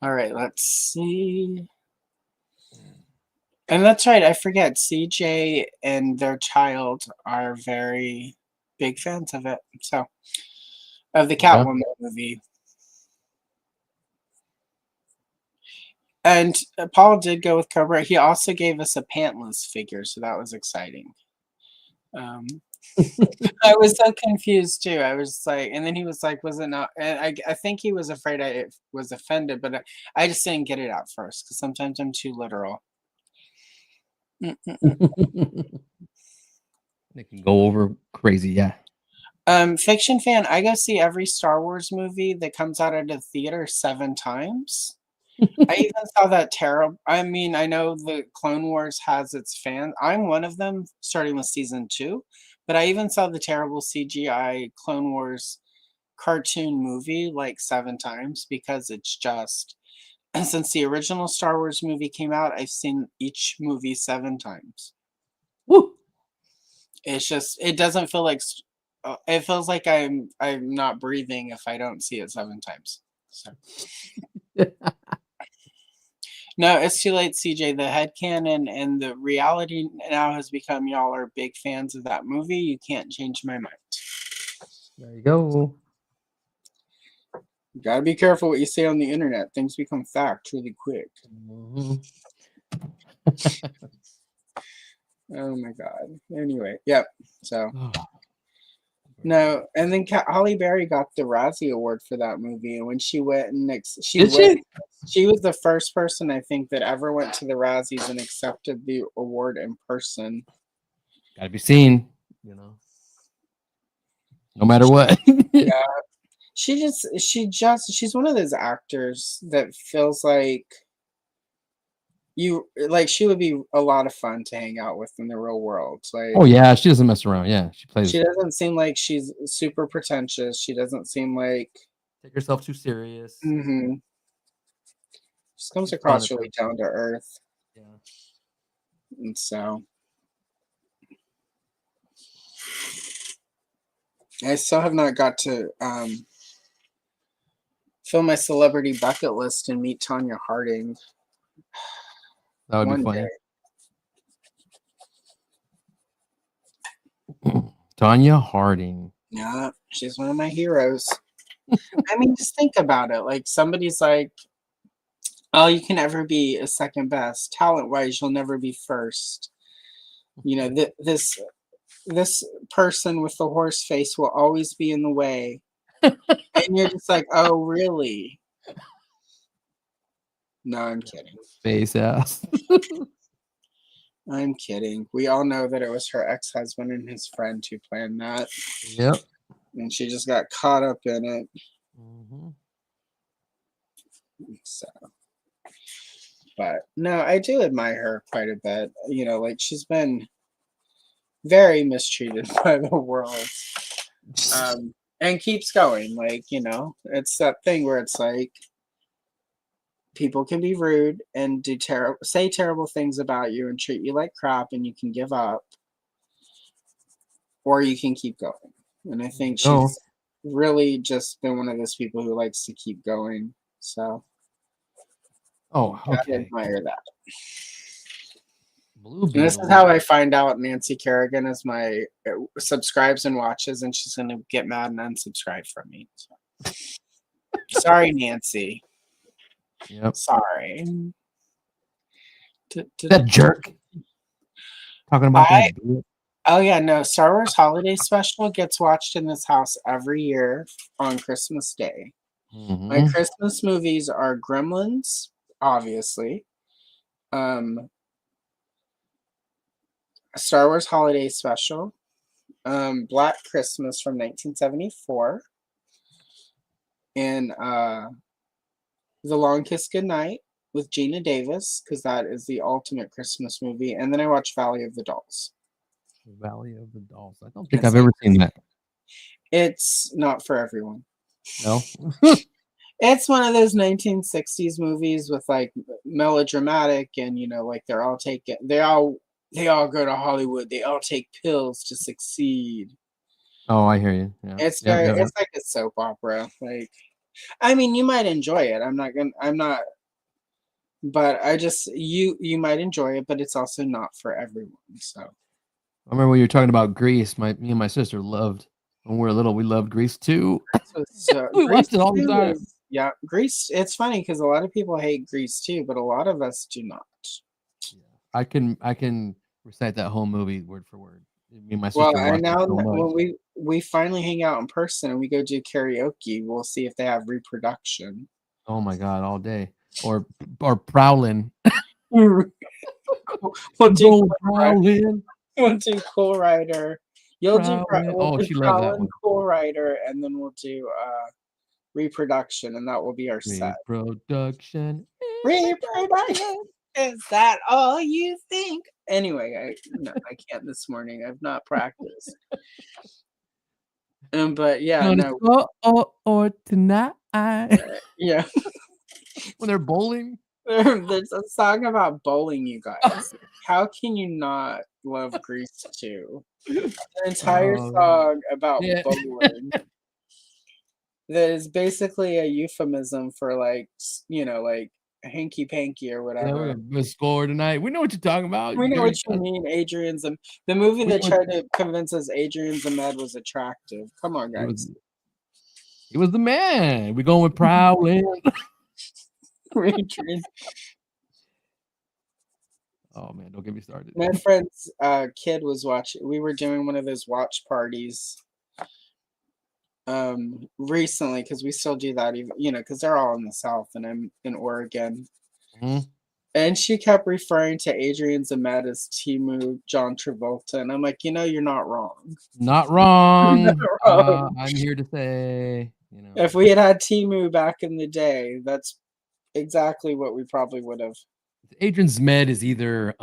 All right, let's see. And that's right, I forget. CJ and their child are very big fans of it. So, of the Catwoman movie. And Paul did go with Cobra. He also gave us a pantless figure, so that was exciting. I was so confused too. I was like, and then he was like, "Was it not?" And I think he was afraid I was offended, but I just didn't get it out first because sometimes I'm too literal. They can go over crazy, yeah. Fiction fan, I go see every Star Wars movie that comes out at a theater 7 times. I even saw that terrible. I mean, I know the Clone Wars has its fans. I'm one of them, starting with season 2. But I even saw the terrible CGI Clone Wars cartoon movie like 7 times because it's just since the original Star Wars movie came out, I've seen each movie 7 times. Woo! It's just it doesn't feel like it feels like I'm not breathing if I don't see it 7 times. So. No, it's too late, CJ. The headcanon and the reality now has become y'all are big fans of that movie. You can't change my mind. There you go. You gotta be careful what you say on the internet. Things become fact really quick. Mm-hmm. Oh my god. Anyway, yep. So no, and then Holly Berry got the Razzie Award for that movie, and when she went and she was the first person I think that ever went to the Razzies and accepted the award in person. Gotta be seen, you know. No matter what. Yeah. She's one of those actors that feels like she would be a lot of fun to hang out with in the real world. Like, Oh yeah, she doesn't mess around. Yeah, she plays. she doesn't seem like she's super pretentious. She doesn't seem like Take herself too serious. mm-hmm. Just comes She's across fun. really down to earth. Yeah. And so I still have not got to fill my celebrity bucket list and meet Tanya Harding. That would One be funny. day. Tanya Harding. Yeah, she's one of my heroes. I mean, just think about it. Like, somebody's like, oh, you can never be a second best. Talent-wise, you'll never be first. You know, this person with the horse face will always be in the way. And you're just like, oh, really? No, I'm kidding. Face ass. I'm kidding. We all know that it was her ex-husband and his friend who planned that. Yep. And she just got caught up in it. Mm-hmm. So, but no, I do admire her quite a bit. You know, like, she's been very mistreated by the world. And keeps going. Like, you know, it's that thing where it's like, people can be rude and say terrible things about you and treat you like crap, and you can give up, or you can keep going. And I think she's really just been one of those people who likes to keep going. So, oh, okay. I admire that. Blue And this is how I find out Nancy Kerrigan is my subscribes and watches, and she's going to get mad and unsubscribe from me. So. Sorry, Nancy. Yep. Sorry. That jerk. Talking about that. Oh yeah, no. Star Wars Holiday Special gets watched in this house every year on Christmas Day. Mm-hmm. My Christmas movies are Gremlins, obviously. Star Wars Holiday Special. Black Christmas from 1974. And The Long Kiss Goodnight with Gina Davis, because that is the ultimate Christmas movie. And then I watch Valley of the Dolls. Valley of the Dolls. I don't think I've ever seen that. It's not for everyone. No. It's one of those 1960s movies with like melodramatic, and you know, like they all go to Hollywood. They all take pills to succeed. Oh, I hear you. Yeah. It's it's like a soap opera. Like, I mean, you might enjoy it. But I just you might enjoy it, but it's also not for everyone. So I remember when you were talking about Grease. Me and my sister loved when we were little. We loved Grease too. So we watched it all the time. Yeah, Grease. It's funny because a lot of people hate Grease too, but a lot of us do not. Yeah. I can recite that whole movie word for word. Me and my sister. Well, and now when we finally hang out in person and we go do karaoke, we'll see if they have reproduction. Oh my God, all day. Or prowling. We'll do prowling. We'll do Cool Rider. You'll do she loves that one. Cool Rider, and then we'll do reproduction, and that will be our set. Reproduction. Is that all you think? Anyway, I can't this morning. I've not practiced. But yeah, no. Or tonight. Yeah. When they're bowling. There's a song about bowling, you guys. How can you not love Grease 2? An entire song about bowling. That is basically a euphemism for like, you know, like hanky panky or whatever. Yeah, we're gonna score tonight. We know what you're talking about. We know what you mean, Adrian Zim. The movie that tried to convince us Adrian Zimmed was attractive. Come on, guys. He was the man. We're going with prowling. Oh man, don't get me started. My friend's kid was watching. We were doing one of those watch parties recently, because we still do that, even, you know, because they're all in the South and I'm in Oregon. Mm-hmm. And she kept referring to Adrian Zemed as Timu John Travolta, and I'm like, you're not wrong. Not You're wrong. not wrong. I'm here to say, If we had Timu back in the day, that's exactly what we probably would have. Adrian Zmed is either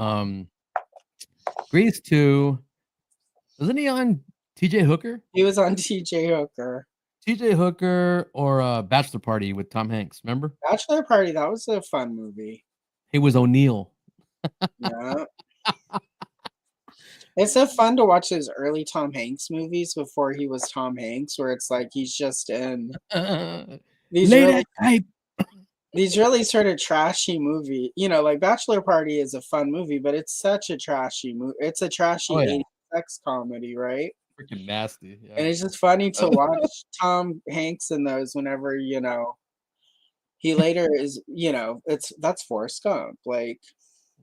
Grease 2. Wasn't he on TJ Hooker? He was on TJ Hooker. TJ Hooker or Bachelor Party with Tom Hanks, remember? Bachelor Party, that was a fun movie. He was O'Neill. Yeah. It's so fun to watch his early Tom Hanks movies before he was Tom Hanks, where it's like he's just in these really sort of trashy movie. Like Bachelor Party is a fun movie, but it's such a trashy movie. It's a trashy 80s sex comedy, right? Freaking nasty. Yeah. And it's just funny to watch Tom Hanks in those whenever, he later is, that's Forrest Gump. Like,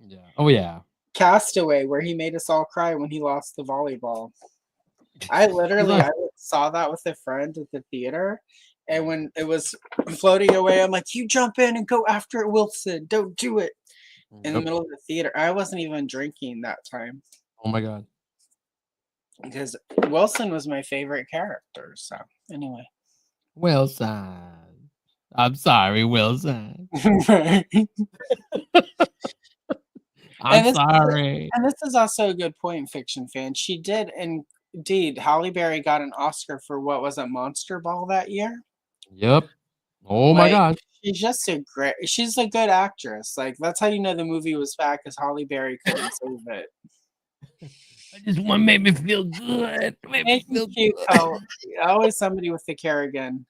yeah. Oh, yeah. Castaway, where he made us all cry when he lost the volleyball. I literally saw that with a friend at the theater. And when it was floating away, I'm like, you jump in and go after it, Wilson. Don't do it. In the middle of the theater. I wasn't even drinking that time. Oh, my God. Because Wilson was my favorite character. So, anyway. Wilson. I'm sorry, Wilson. I'm sorry. And this is also a good point, Fiction Fan. She did indeed. Halle Berry got an Oscar for what was it, Monster Ball that year? Yep. Oh my gosh. She's a good actress. Like, that's how you know the movie was bad, because Halle Berry couldn't save it. I just want to make me feel good. Make me feel cute. Oh, always somebody with the Kerrigan.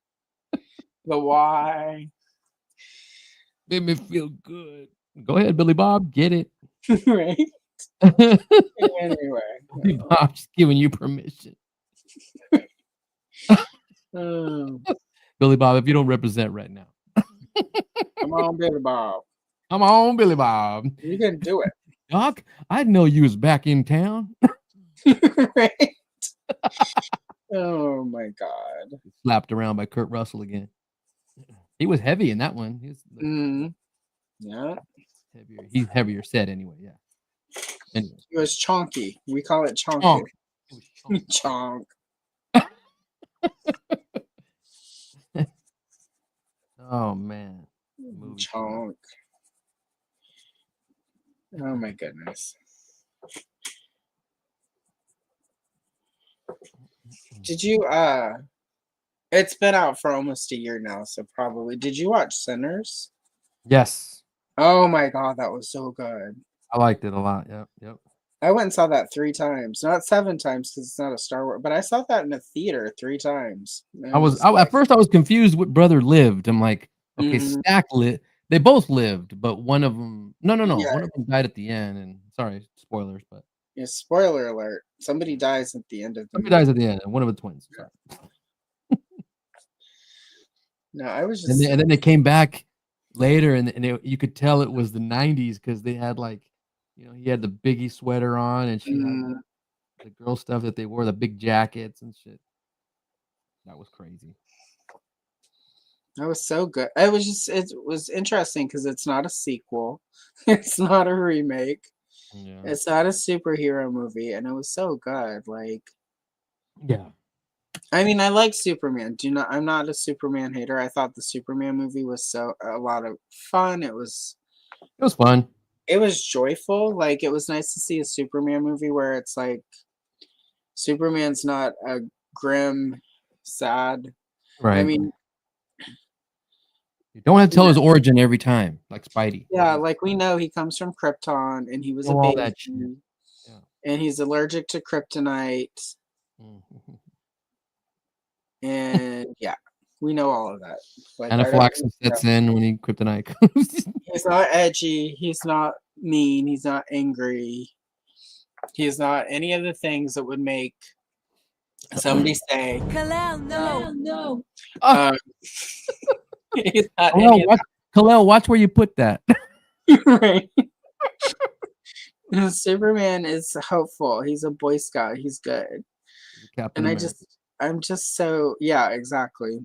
The why. Made me feel good. Go ahead, Billy Bob. Get it. Right? Anyway. Billy Bob's giving you permission. Billy Bob, if you don't represent right now. Come on, Billy Bob. Come on, Billy Bob. You can do it. Doc, I know you was back in town. Right? Oh my God. Slapped around by Kurt Russell again. He was heavy in that one. Yeah. He's heavier set anyway. Yeah. Anyway. It was chonky. We call it chonky. Chonk. Oh man. Chonk. Oh my goodness. Did you it's been out for almost a year now, so probably. Did you watch Sinners? Yes. Oh my God, that was so good. I liked it a lot. Yep. I went and saw that 3 times, not 7 times because it's not a Star Wars, but I saw that in a theater 3 times. At first I was confused what brother lived. I'm like, okay, Stack lit. They both lived, but one of them, no. Yeah. One of them died at the end. And sorry, spoilers, but yeah, spoiler alert. Somebody dies at the end of the movie. Somebody dies at the end. One of the twins. Yeah. No, I was just. And then they came back later, and you could tell it was the 90s because they had he had the Biggie sweater on, and she had the girl stuff that they wore, the big jackets and shit. That was crazy. That was so good. It was interesting because it's not a sequel. It's not a remake. Yeah. It's not a superhero movie, and it was so good. Like, yeah. I mean, I like Superman. I'm not a Superman hater. I thought the Superman movie was a lot of fun. It was fun. It was joyful. Like, it was nice to see a Superman movie where it's like Superman's not a grim, sad. Right. I mean, you don't have to tell his origin every time, like Spidey. Yeah, like we know he comes from Krypton, and he was a baby. All that shit. Yeah. And he's allergic to kryptonite. And yeah, we know all of that. Like, anaphylaxis sets in when kryptonite comes. He's not edgy. He's not mean. He's not angry. He's not any of the things that would make somebody say, Kal-El, no. Kal-El, watch where you put that. Right. Superman is hopeful. He's a Boy Scout. He's good. Captain America. I'm just so, yeah, exactly.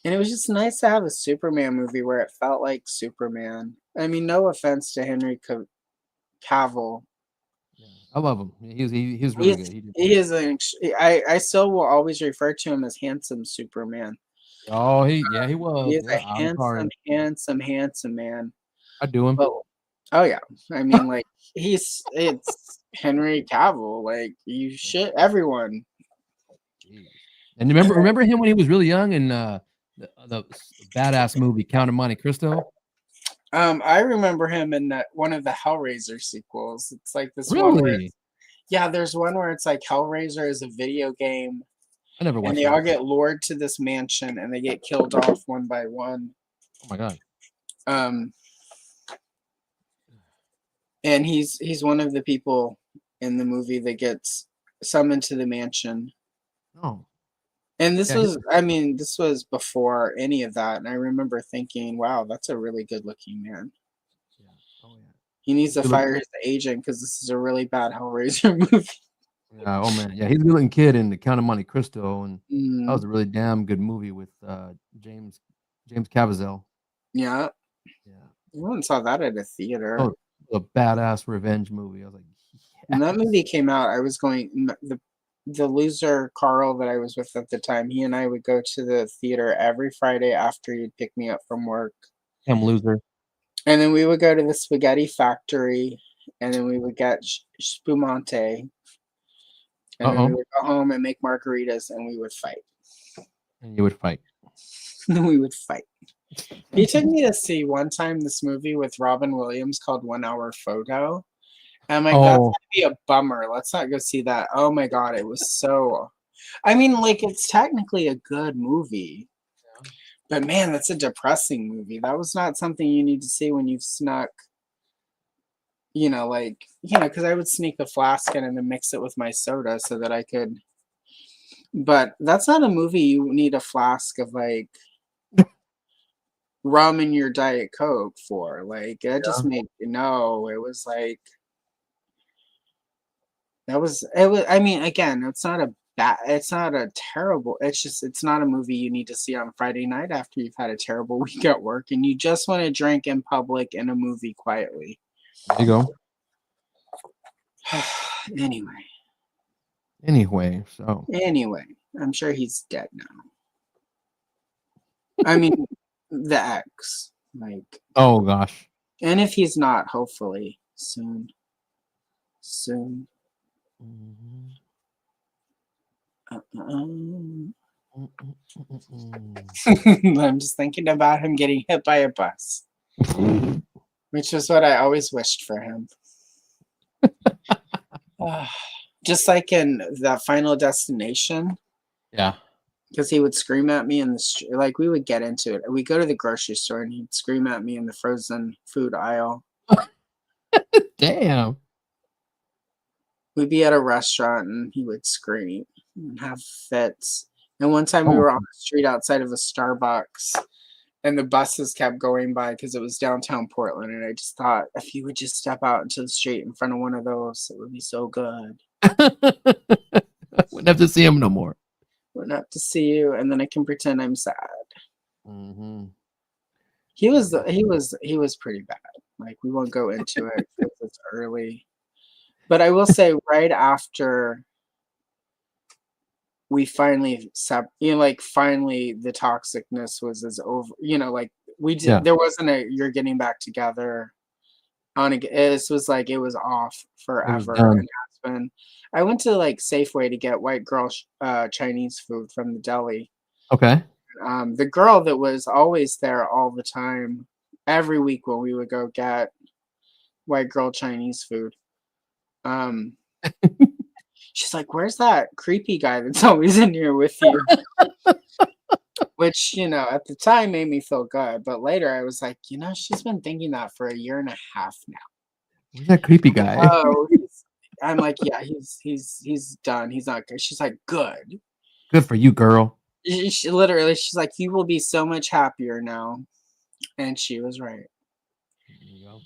And it was just nice to have a Superman movie where it felt like Superman. I mean, no offense to Henry Cavill. Yeah. I love him. He's really He's good. He did. he is I still will always refer to him as handsome Superman. Oh, he He was. is Yeah, a I'm sorry. handsome man. I do him. Well, oh yeah. I mean, like it's Henry Cavill. Like you should everyone. Jeez. And remember him when he was really young in the badass movie Count of Monte Cristo? I remember him in that one of the Hellraiser sequels. It's like this one where Really? yeah, there's one where it's like Hellraiser is a video game I never and watched they all that. get lured to this mansion and they get killed off one by one. Oh my god. Um and he's one of the people in the movie that gets summoned to the mansion. Oh. And this Yeah, was I mean, this was before any of that. And I remember thinking, wow, that's a really good looking man. yeah. Oh yeah. He needs to Good look- fire his agent because this is a really bad Hellraiser movie. Yeah, oh man. Yeah, he's a good looking kid in the Count of Monte Cristo, and that Mm, was a really damn good movie with James Caviezel. yeah. Yeah. I went and saw that at a theater. Oh, a badass revenge movie. I was like, When that yes. movie came out, I was going the loser Carl that I was with at the time, he and I would go to the theater every Friday after he'd pick me up from work. Him loser. And then we would go to the spaghetti factory and then we would get spumante. And then we would go home and make margaritas and we would fight. And you would fight. Then we would fight. He took me to see one time this movie with Robin Williams called 1 Hour Photo. And I'm like, that's Oh, gonna be a bummer. Let's not go see that. Oh my god, it was so I mean, like it's technically a good movie. But man, that's a depressing movie. That was not something you need to see when you've snuck, because I would sneak a flask in and then mix it with my soda so that I could. But that's not a movie you need a flask of like rum in your Diet Coke for. Like, that just made no, it was like, I mean, again, it's not a terrible, it's not a movie you need to see on Friday night after you've had a terrible week at work and you just want to drink in public in a movie quietly. there you go. Anyway, So I'm sure he's dead now. I mean, the ex, like, oh gosh. and if he's not, hopefully soon. Mhm. I'm just thinking about him getting hit by a bus, which is what I always wished for him. Just like in the Final Destination, Yeah. because he would scream at me in the street. Like, we would get into it. We go to the grocery store and he'd scream at me in the frozen food aisle. Damn. We'd be at a restaurant and he would scream and have fits. And one time we were on the street outside of a Starbucks and the buses kept going by because it was downtown Portland. And I just thought, if you would just step out into the street in front of one of those, it would be so good. Wouldn't have to see him no more. Wouldn't have to see you. And then I can pretend I'm sad. Mm-hmm. He was pretty bad. Like, we won't go into it because it's early. But I will say, right after we finally finally the toxicness was over. We did. Yeah. There wasn't a you're getting back together. This was like it was off forever. done. And has been. I went to like Safeway to get white girl Chinese food from the deli. Okay. The girl that was always there all the time, every week when we would go get white girl Chinese food. She's like, where's that creepy guy that's always in here with you? Which, at the time made me feel good. But later I was like, she's been thinking that for a year and a half now. Where's that creepy guy? Oh, I'm like, yeah, he's done. He's not good. She's like, good. Good for you, girl. She's like, you will be so much happier now. And she was right. There you go.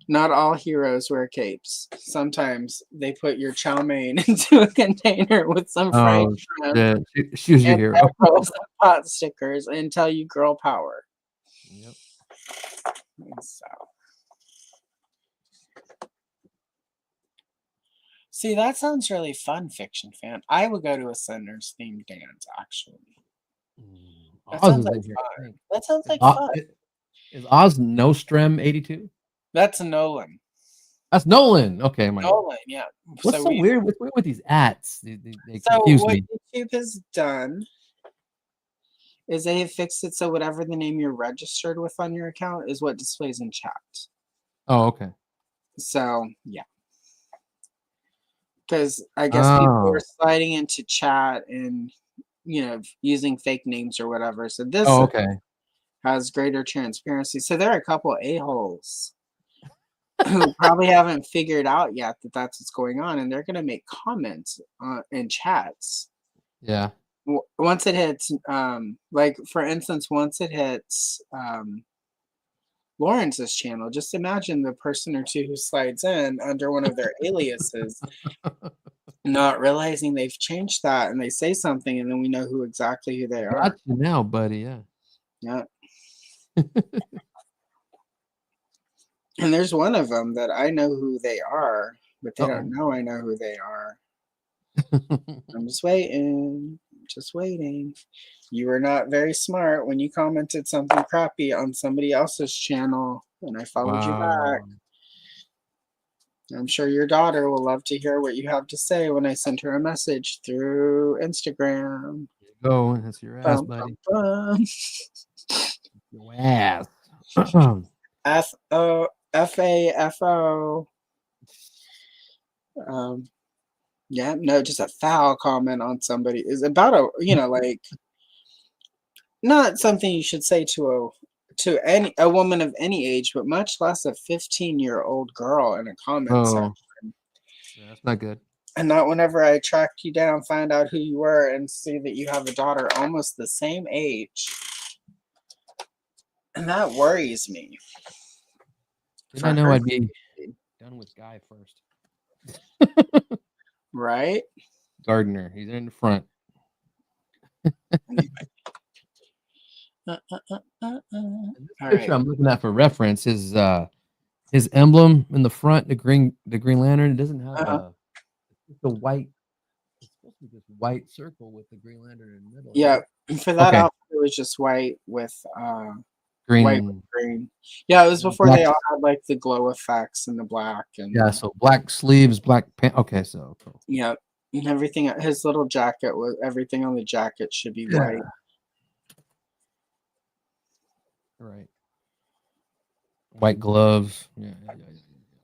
Not all heroes wear capes. Sometimes they put your chow mein into a container with some fried Oh, shrimp yeah. She was your and hero. rolls of pot stickers and tell you girl power. Yep. So. See, that sounds really fun, Fiction Fan. I would go to a Sinners themed dance, actually. That Oz sounds is like in here, I fun. think. That sounds like Oz, fun. is Oz Nostrum 82? That's Nolan. That's Nolan. Okay, Nolan, yeah. What's so weird? What's weird with these ats? They So confuse what me. YouTube has done is they have fixed it so whatever the name you're registered with on your account is what displays in chat. Oh, okay. So yeah. Because I guess people were sliding into chat and using fake names or whatever. So this okay. has greater transparency. So there are a couple a-holes who probably haven't figured out yet that that's what's going on, and they're going to make comments in chats. Yeah. Once it hits, like for instance, once it hits Lawrence's channel, just imagine the person or two who slides in under one of their aliases, not realizing they've changed that, and they say something, and then we know who they are. Got you now, buddy. Yeah. Yeah. And there's one of them that I know who they are, but they don't know I know who they are. I'm just waiting. Just waiting. You were not very smart when you commented something crappy on somebody else's channel, and I followed you back. I'm sure your daughter will love to hear what you have to say when I send her a message through Instagram. Go. That's your ass, buddy. Your ass. FAFO. Yeah, no, just a foul comment on somebody is about like not something you should say to a woman of any age, but much less a 15-year-old girl in a comment section. Yeah, that's not good. And not whenever I tracked you down, find out who you were, and see that you have a daughter almost the same age. And that worries me. Didn't I know I'd be done with Guy first? Right? Gardner. He's in the front. All right. I'm looking at for reference his emblem in the front, the Green Lantern. It doesn't have the white. It's supposed to be this white circle with the Green Lantern in the middle. Yeah, for that outfit, it was just white with green. White with green. Yeah, it was before they all had like the glow effects and the black and so black sleeves, black pants. Okay, so cool. Yeah, and everything. His little jacket was everything on the jacket should be white. Right. White gloves. Yeah.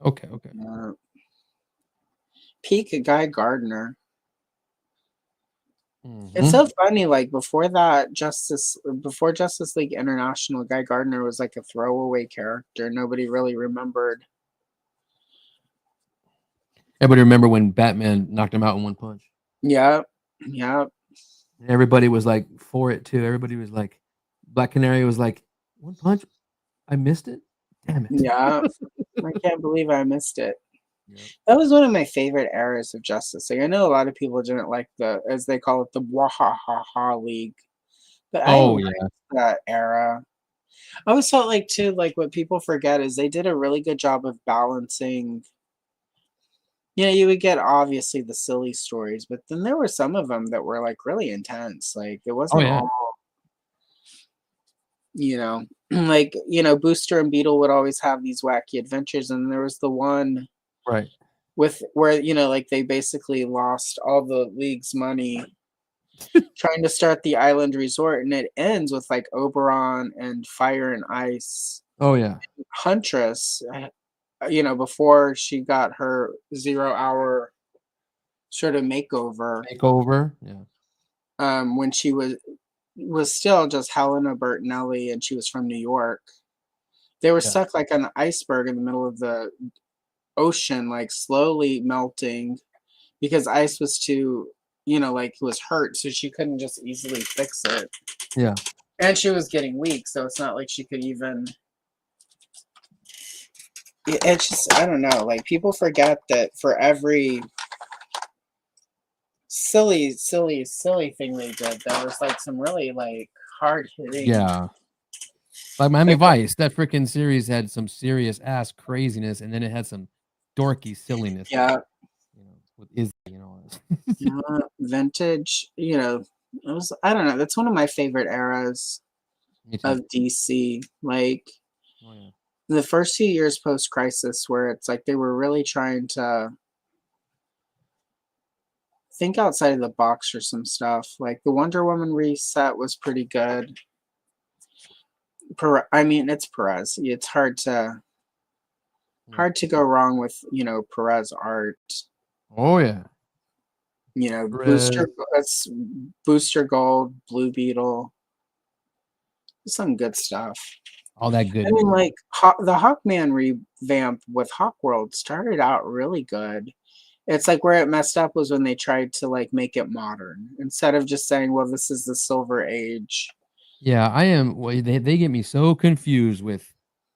Okay. Peak Guy Gardner. It's so funny, like before Justice League International, Guy Gardner was like a throwaway character. Nobody really remembered. Everybody remember when Batman knocked him out in one punch? Yeah. Everybody was like for it too. Everybody was like, Black Canary was like, one punch? I missed it? Damn it. Yeah. I can't believe I missed it. Yep. That was one of my favorite eras of Justice League. I know a lot of people didn't like as they call it, the Wahahaha League. But I liked that era. I always felt like, too, like what people forget is they did a really good job of balancing. You would get obviously the silly stories, but then there were some of them that were like really intense. Like it wasn't all, like, Booster and Beetle would always have these wacky adventures. And there was the one with where, like they basically lost all the league's money trying to start the island resort. And it ends with like Oberon and Fire and Ice. Oh, yeah. Huntress, before she got her 0 hour sort of makeover. When she was still just Helena Bertinelli and she was from New York. They were stuck like on an iceberg in the middle of the ocean, like slowly melting because ice was too, like was hurt, so she couldn't just easily fix it. Yeah. And she was getting weak, so it's not like she could even it's just, I don't know, like, people forget that for every silly thing they did, there was, like, some really, like, hard-hitting. Yeah. Like Miami Like, Vice, that freaking series had some serious ass craziness, and then it had some dorky silliness, like, yeah, with Izzy and all this. vintage, it was, I don't know, that's one of my favorite eras Me too. of DC, like, Oh, yeah. the first few years post-Crisis where it's like they were really trying to think outside of the box for some stuff, like, the Wonder Woman reset was pretty good. I mean, it's Perez, it's hard to go wrong with, Perez art. Oh, yeah. Booster Perez. that's Booster Gold, Blue Beetle, some good stuff. All that I good. mean, like, the Hawkman revamp with Hawkworld started out really good. It's like where it messed up was when they tried to, like, make it modern instead of just saying, "Well, this is the Silver Age." Yeah, I am. Well, they get me so confused with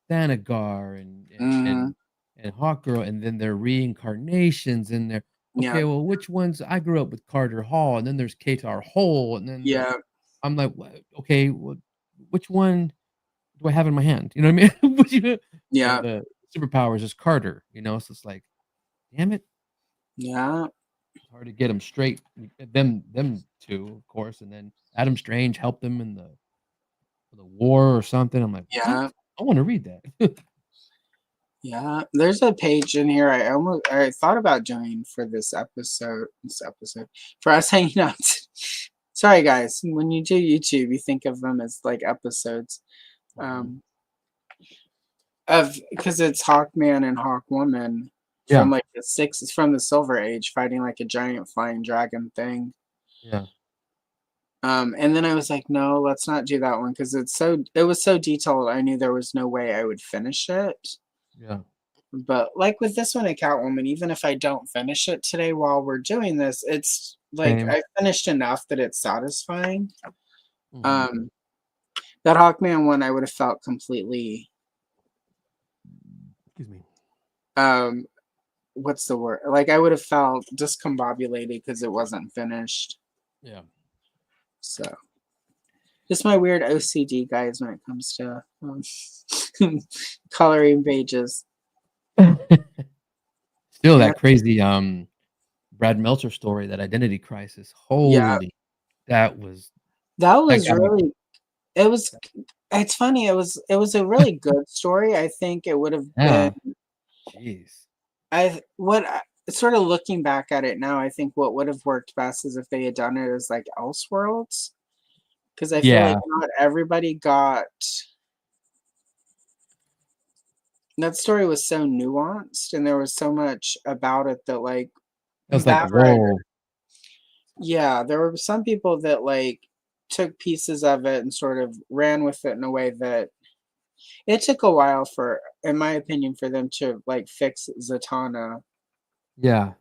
Thanagar Mhm. and Hawkgirl, and then their reincarnations in there. Okay, Yep. well, which ones? I grew up with Carter Hall, and then there's Katar Hole, and then there's. Yeah. I'm like, what? Okay, well, which one do I have in my hand? You know what I mean? Yeah. The superpowers is Carter. So it's like, damn it, Yeah. it's hard to get them straight. Them two, of course, and then Adam Strange helped them in the war or something. I'm like, what? Yeah. I want to read that. Yeah. There's a page in here I thought about doing for this episode for us hanging out. Sorry, guys. When you do YouTube, you think of them as like episodes. Mhm. Of because it's Hawkman and Hawkwoman Yeah, from like from the Silver Age fighting like a giant flying dragon thing. yeah, And then I was like, no, let's not do that one because it was so detailed. I knew there was no way I would finish it. yeah. But like with this one at Catwoman, even if I don't finish it today while we're doing this, it's like Same. I finished enough that it's satisfying. Mhm. Um, that Hawkman one, I would have felt completely Excuse me. um, what's the word? Like I would have felt discombobulated because it wasn't finished. Yeah. So just my weird OCD, guys, when it comes to coloring pages. Still Yeah, that crazy Brad Meltzer story, that identity crisis. yeah, Holy, that was that that was got me. really. It was. It's funny. It was a really good story. I think it would have been. Yeah. Jeez. Sort of looking back at it now, I think what would have worked best is if they had done it as like Elseworlds, because I feel like Yeah. not everybody got. That story was so nuanced, and there was so much about it that like It was like, that writer. whoa. Yeah, there were some people that like took pieces of it and sort of ran with it in a way that it took a while for, in my opinion, for them to like fix Zatanna. Yeah.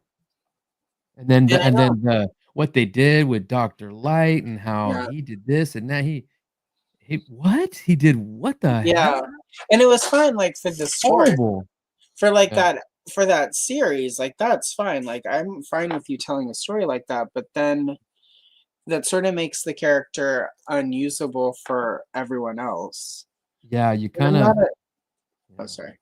And then And I don't, what they did with Dr. Light, and how yeah, he did this and that. He what? He did what the yeah, hell? and it was fine like for the story, Horrible. for like Yeah. that series, like that's fine. Like I'm fine with you telling a story like that, but then that sort of makes the character unusable for everyone else. Yeah, you And I'm kind not of. a, oh Yeah. sorry.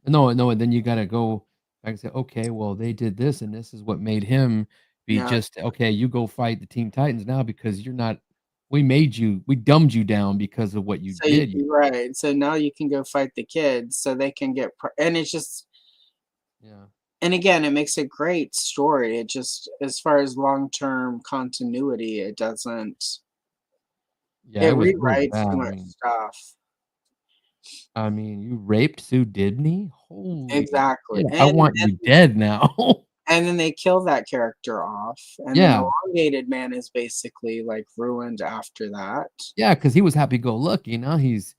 No, no, and then you gotta go back and say, okay, well, they did this, and this is what made him be Yeah. just okay. You go fight the Teen Titans now because you're not. We dumbed you down because of what you So you, did. right. So now you can go fight the kids so they can get and it's just Yeah, and again, it makes a great story. It just as far as long-term continuity, it doesn't yeah, it it was really rewrites bad. too much stuff. I mean, you raped Sue Dibney. Holy Exactly. shit! I want you dead now. And then they kill that character off. And then Yeah, Elongated Man is basically like ruined after that. yeah, because he was happy go lucky. Now he's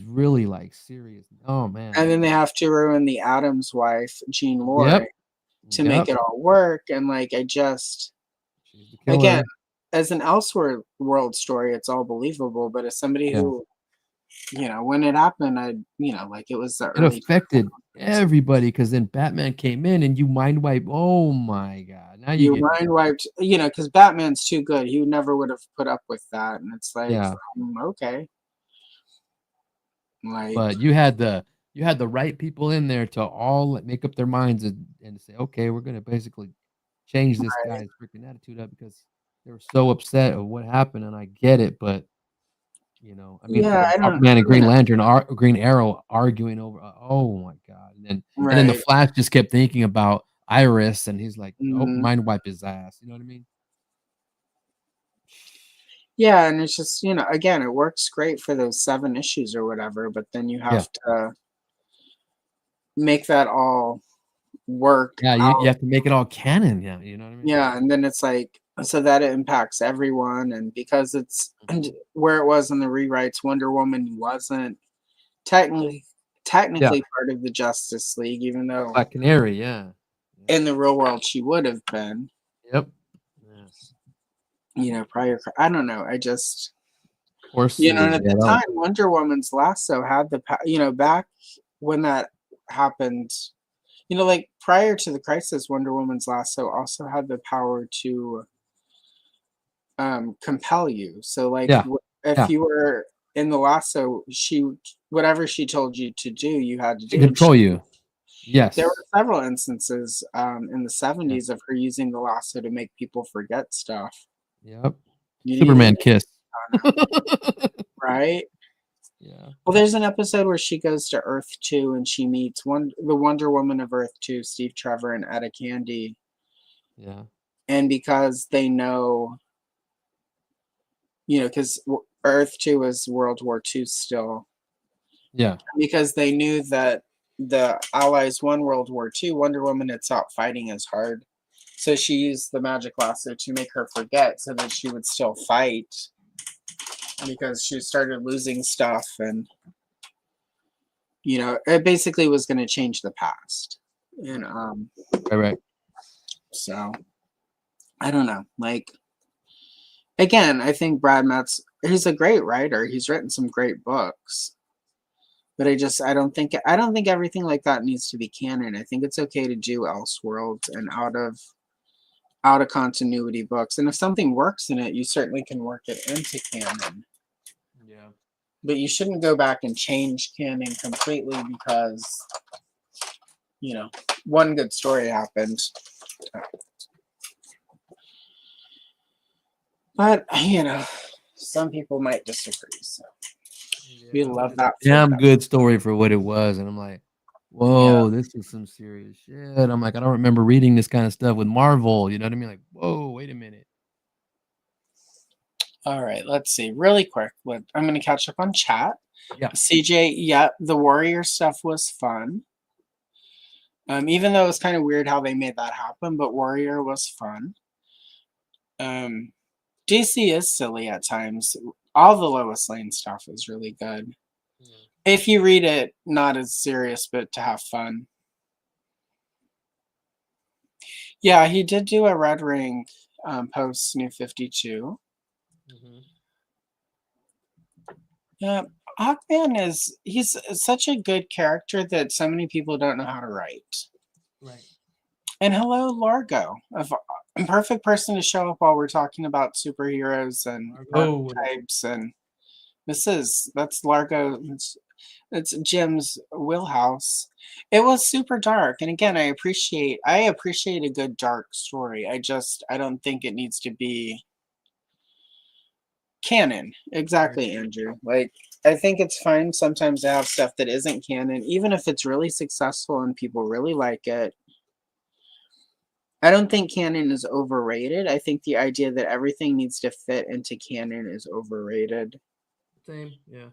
really like serious. Oh And man. then they have to ruin the Adams wife, Jean Loring, Yep. to make Yep. it all work. And like I just She's the again, killer. as an Elseworld world story, it's all believable. But as somebody Yeah. who when it happened, like it was the It early. affected everybody because then Batman came in and you mind wipe. Oh my god! Now you You get mind wiped, because Batman's too good. He never would have put up with that, and it's like, yeah. okay, like, But you had the right people in there to all like, make up their minds and say, okay, we're gonna basically change this right, guy's freaking attitude up because they were so upset of what happened, and I get it, but I mean, yeah, I don't, Aquaman and Green Lantern, Green Arrow arguing over. Oh my god! And then the right, Flash just kept thinking about Iris, and he's like, nope, mhm. mind wipe his ass. You know what I mean? Yeah, and it's just, again, it works great for those 7 issues or whatever, but then you Yeah, have to make that all work yeah. You out. have to make it all canon. Yeah, you know what I mean? Yeah, and then it's like, so that it impacts everyone, and because it's and Mhm. where it was in the rewrites, Wonder Woman wasn't technically Yeah, technically part of the Justice League, even though Black Canary. Yeah. Yeah. in the real world she would have been, Yep. Yeah. prior. I don't know. I just, and Horses. at Yeah, the that was time, Wonder Woman's lasso had back when that happened, like prior to the crisis, Wonder Woman's lasso also had the power to compel you. So like yeah, if yeah. you were in the lasso, whatever she told you to do, you had to To do. And control you. there were Yes. several instances in the Yeah. 70s of her using the lasso to make people forget stuff. Yep. You needed Superman kiss. it, right? Yeah. Well, there's an episode where she goes to Earth 2 and she meets the Wonder Woman of Earth 2, Steve Trevor and Etta Candy. Yeah. And because they know, because Earth 2 is World War II still, Yeah. because they knew that the Allies won World War II, Wonder Woman had stopped fighting as hard. So she used the magic lasso to make her forget so that she would still fight, because she started losing stuff, and it basically was going to change the past. And Right. so I don't know. Like, again, I think Brad Metz's, he's a great writer. He's written some great books. But I don't think everything like that needs to be canon. I think it's okay to do Elseworlds and out of continuity books. And if something works in it, you certainly can work it into canon. Yeah. But you shouldn't go back and change canon completely because, one good story happened. But, some people might disagree. So we Yeah, love it's that a for damn them. good story for what it was, and I'm like, Yeah. whoa, this is some serious shit. I'm like, I don't remember reading this kind of stuff with Marvel. You know what I mean? Like, whoa, wait a minute. All right, let's see. Really quick. I'm going to catch up on chat. Yeah. CJ, yeah, the Warrior stuff was fun. Even though it was kind of weird how they made that happen, but Warrior was fun. DC is silly at times. All the Lois Lane stuff is really good. Yeah. If you read it, not as serious, but to have fun. Yeah, he did do a Red Ring post New 52. Mm-hmm. Yeah, Hawkman he's such a good character that so many people don't know how to write. Right. And hello, Largo, a perfect person to show up while we're talking about superheroes and Largo. archetypes. And that's Largo. It's Jim's wheelhouse. It was super dark, and again, I appreciate a good dark story. I don't think it needs to be canon. Exactly, Andrew. Like, I think it's fine sometimes to have stuff that isn't canon, even if it's really successful and people really like it. I don't think canon is overrated. I think the idea that everything needs to fit into canon is overrated. Same. Yeah.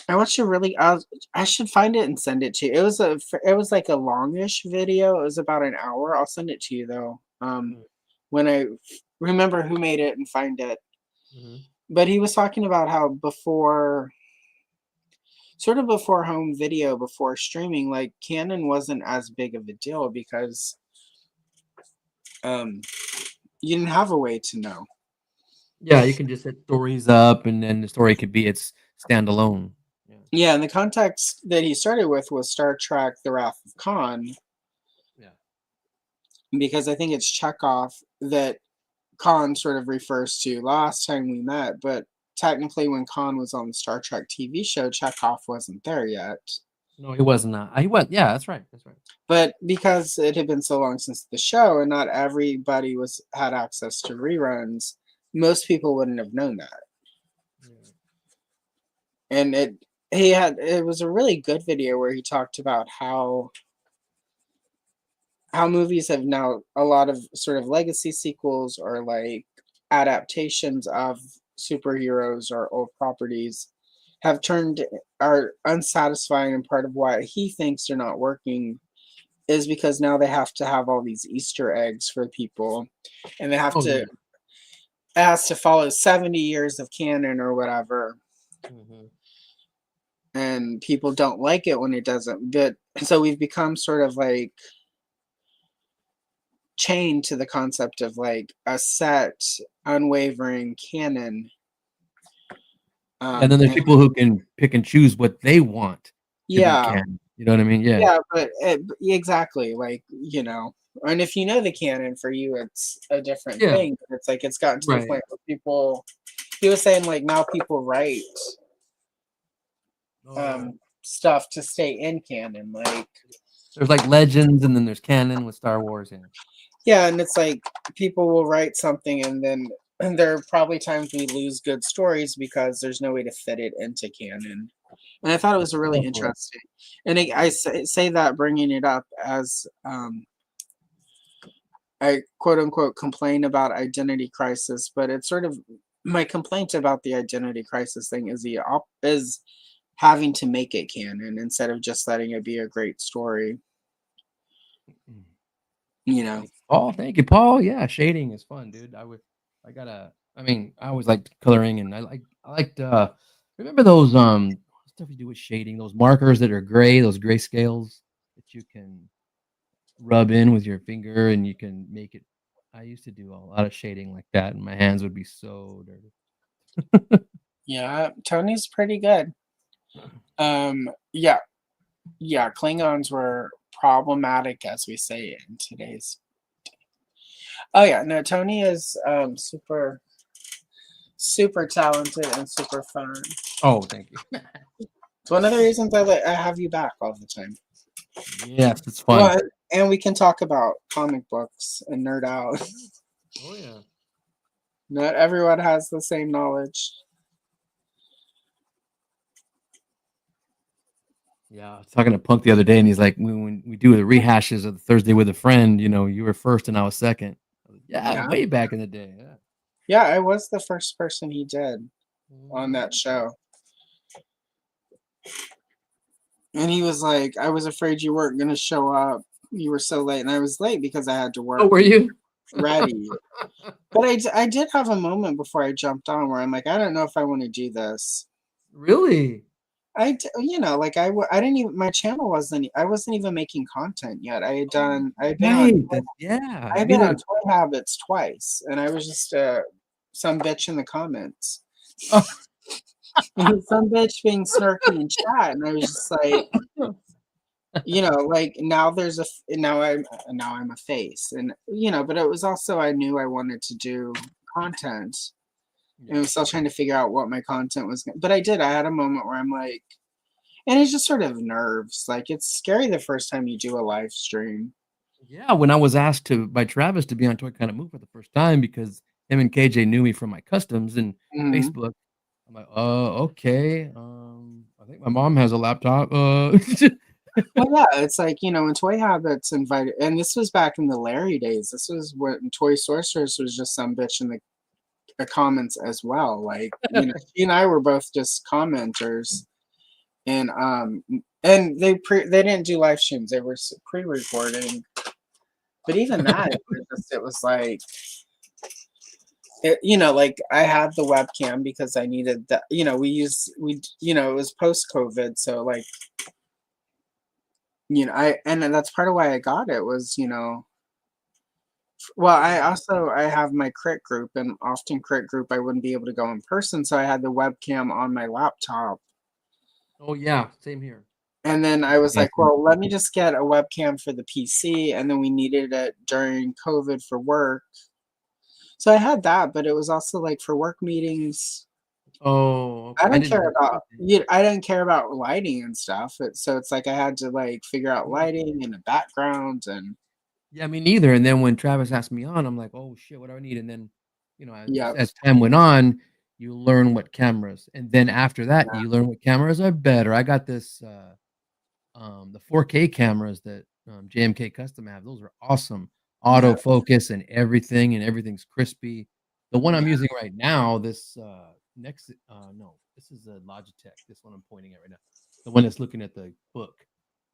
I want you really. I should find it and send it to you. It was like a longish video. It was about an hour. I'll send it to you though. When I remember who made it and find it. Mm-hmm. But he was talking about how before home video, before streaming, like canon wasn't as big of a deal because you didn't have a way to know. Yeah, you can just set stories up, and then the story could be its standalone. Yeah. Yeah, and the context that he started with was Star Trek: The Wrath of Khan, Yeah. because I think it's Chekhov that Khan sort of refers to last time we met, but technically when Khan was on the Star Trek TV show, Chekhov wasn't there yet. No, he was not. He went. Yeah, that's right. That's right. But because it had been so long since the show and not everybody had access to reruns, most people wouldn't have known that. Yeah. And it was a really good video where he talked about how movies have now a lot of sort of legacy sequels or like adaptations of superheroes or old properties are unsatisfying, and part of why he thinks they're not working is because now they have to have all these Easter eggs for people, and they have Oh to yeah. it has to follow 70 years of canon or whatever, Mhm. and people don't like it when it doesn't. But so we've become sort of like chained to the concept of like a set, unwavering canon. And then there's And people who can pick and choose what they want to be yeah, canon. You know what I mean? Yeah. yeah, but exactly, like, and if you know the canon, for you, it's a different Yeah. thing. But it's like it's gotten to the Right. point where he was saying like now people write Oh yeah. stuff to stay in canon, like There's like legends, and then there's canon with Star Wars. And yeah, and it's like people will write something and there are probably times we lose good stories because there's no way to fit it into canon. And I thought it was really definitely. interesting. And I say that bringing it up as I quote unquote complain about identity crisis, but it's sort of my complaint about the identity crisis thing is is having to make it canon instead of just letting it be a great story. You know, Paul, thank you, Paul. Yeah, shading is fun, dude. I mean, I always liked coloring, and I liked remember those stuff you do with shading, those markers that are gray, those gray scales that you can rub in with your finger and you can make it. I used to do a lot of shading like that, and my hands would be so dirty. yeah, Tony's pretty good. Yeah, yeah, Klingons were problematic, as we say in today's. Oh yeah, no, Tony is super super talented and super fun. Oh, thank you. It's one of the reasons I have you back all the time. Yes, it's fun. Well, and we can talk about comic books and nerd out. Oh yeah. Not everyone has the same knowledge. Yeah, I was talking to Punk the other day, and he's like, when we do the rehashes of the Thursday with a friend, you were first and I was second. I was like, yeah, Yeah, way back in the day. Yeah. yeah, I was the first person he did on that Mhm. show. And he was like, I was afraid you weren't going to show up. You were so late. And I was late because I had to Oh, work were and you? ready. But I did have a moment before I jumped on where I'm like, I don't know if I want to do this. Really? Like I didn't even, my channel I wasn't even making content yet. I'd been on, Right. Yeah. I've You been on were. Toy Habits twice. And I was just some bitch in the comments. Oh. Some bitch being snarky in chat. And I was just like, like now I'm a face, and but it was also I knew I wanted to do content, and I Yeah. was still trying to figure out what my content was. But I had a moment where I'm like, and it's just sort of nerves. Like it's scary the first time you do a live stream. Yeah. When I was asked by Travis to be on Toy Kind of Move for the first time because him and KJ knew me from my customs and Mhm. Facebook, I'm like, okay. I think my mom has a laptop. Well, yeah, it's like when Toy Habits invited, and this was back in the Larry days. This was when Toy Sorcerers was just some bitch in the comments as well. Like she and I were both just commenters. And they didn't do live streams. They were pre-recording. But even that, it was like like I had the webcam because I needed that. It was post-COVID, so like and that's part of why I got it was well, I have my crit group, and often crit group I wouldn't be able to go in person, so I had the webcam on my laptop. Oh yeah, same here. And then I was Yeah, like, well, let me just get a webcam for the PC. And then we needed it during COVID for work. So I had that, but it was also like for work meetings. oh, I okay. I don't didn't care do about anything. I didn't care about lighting and stuff. So it's like I had to like figure out lighting and the background and Yeah, me neither. And then when Travis asked me on, I'm like, oh shit, what do I need? And then, yeah, as time went on, you learn what cameras, and then after that, yeah, you learn what cameras are better. I got this, the 4K cameras that JMK Custom have. Those are awesome. yeah, Autofocus and everything's crispy. The one I'm yeah, using right now, this next, no, this is a Logitech. This one I'm pointing at right now, the one that's looking at the book.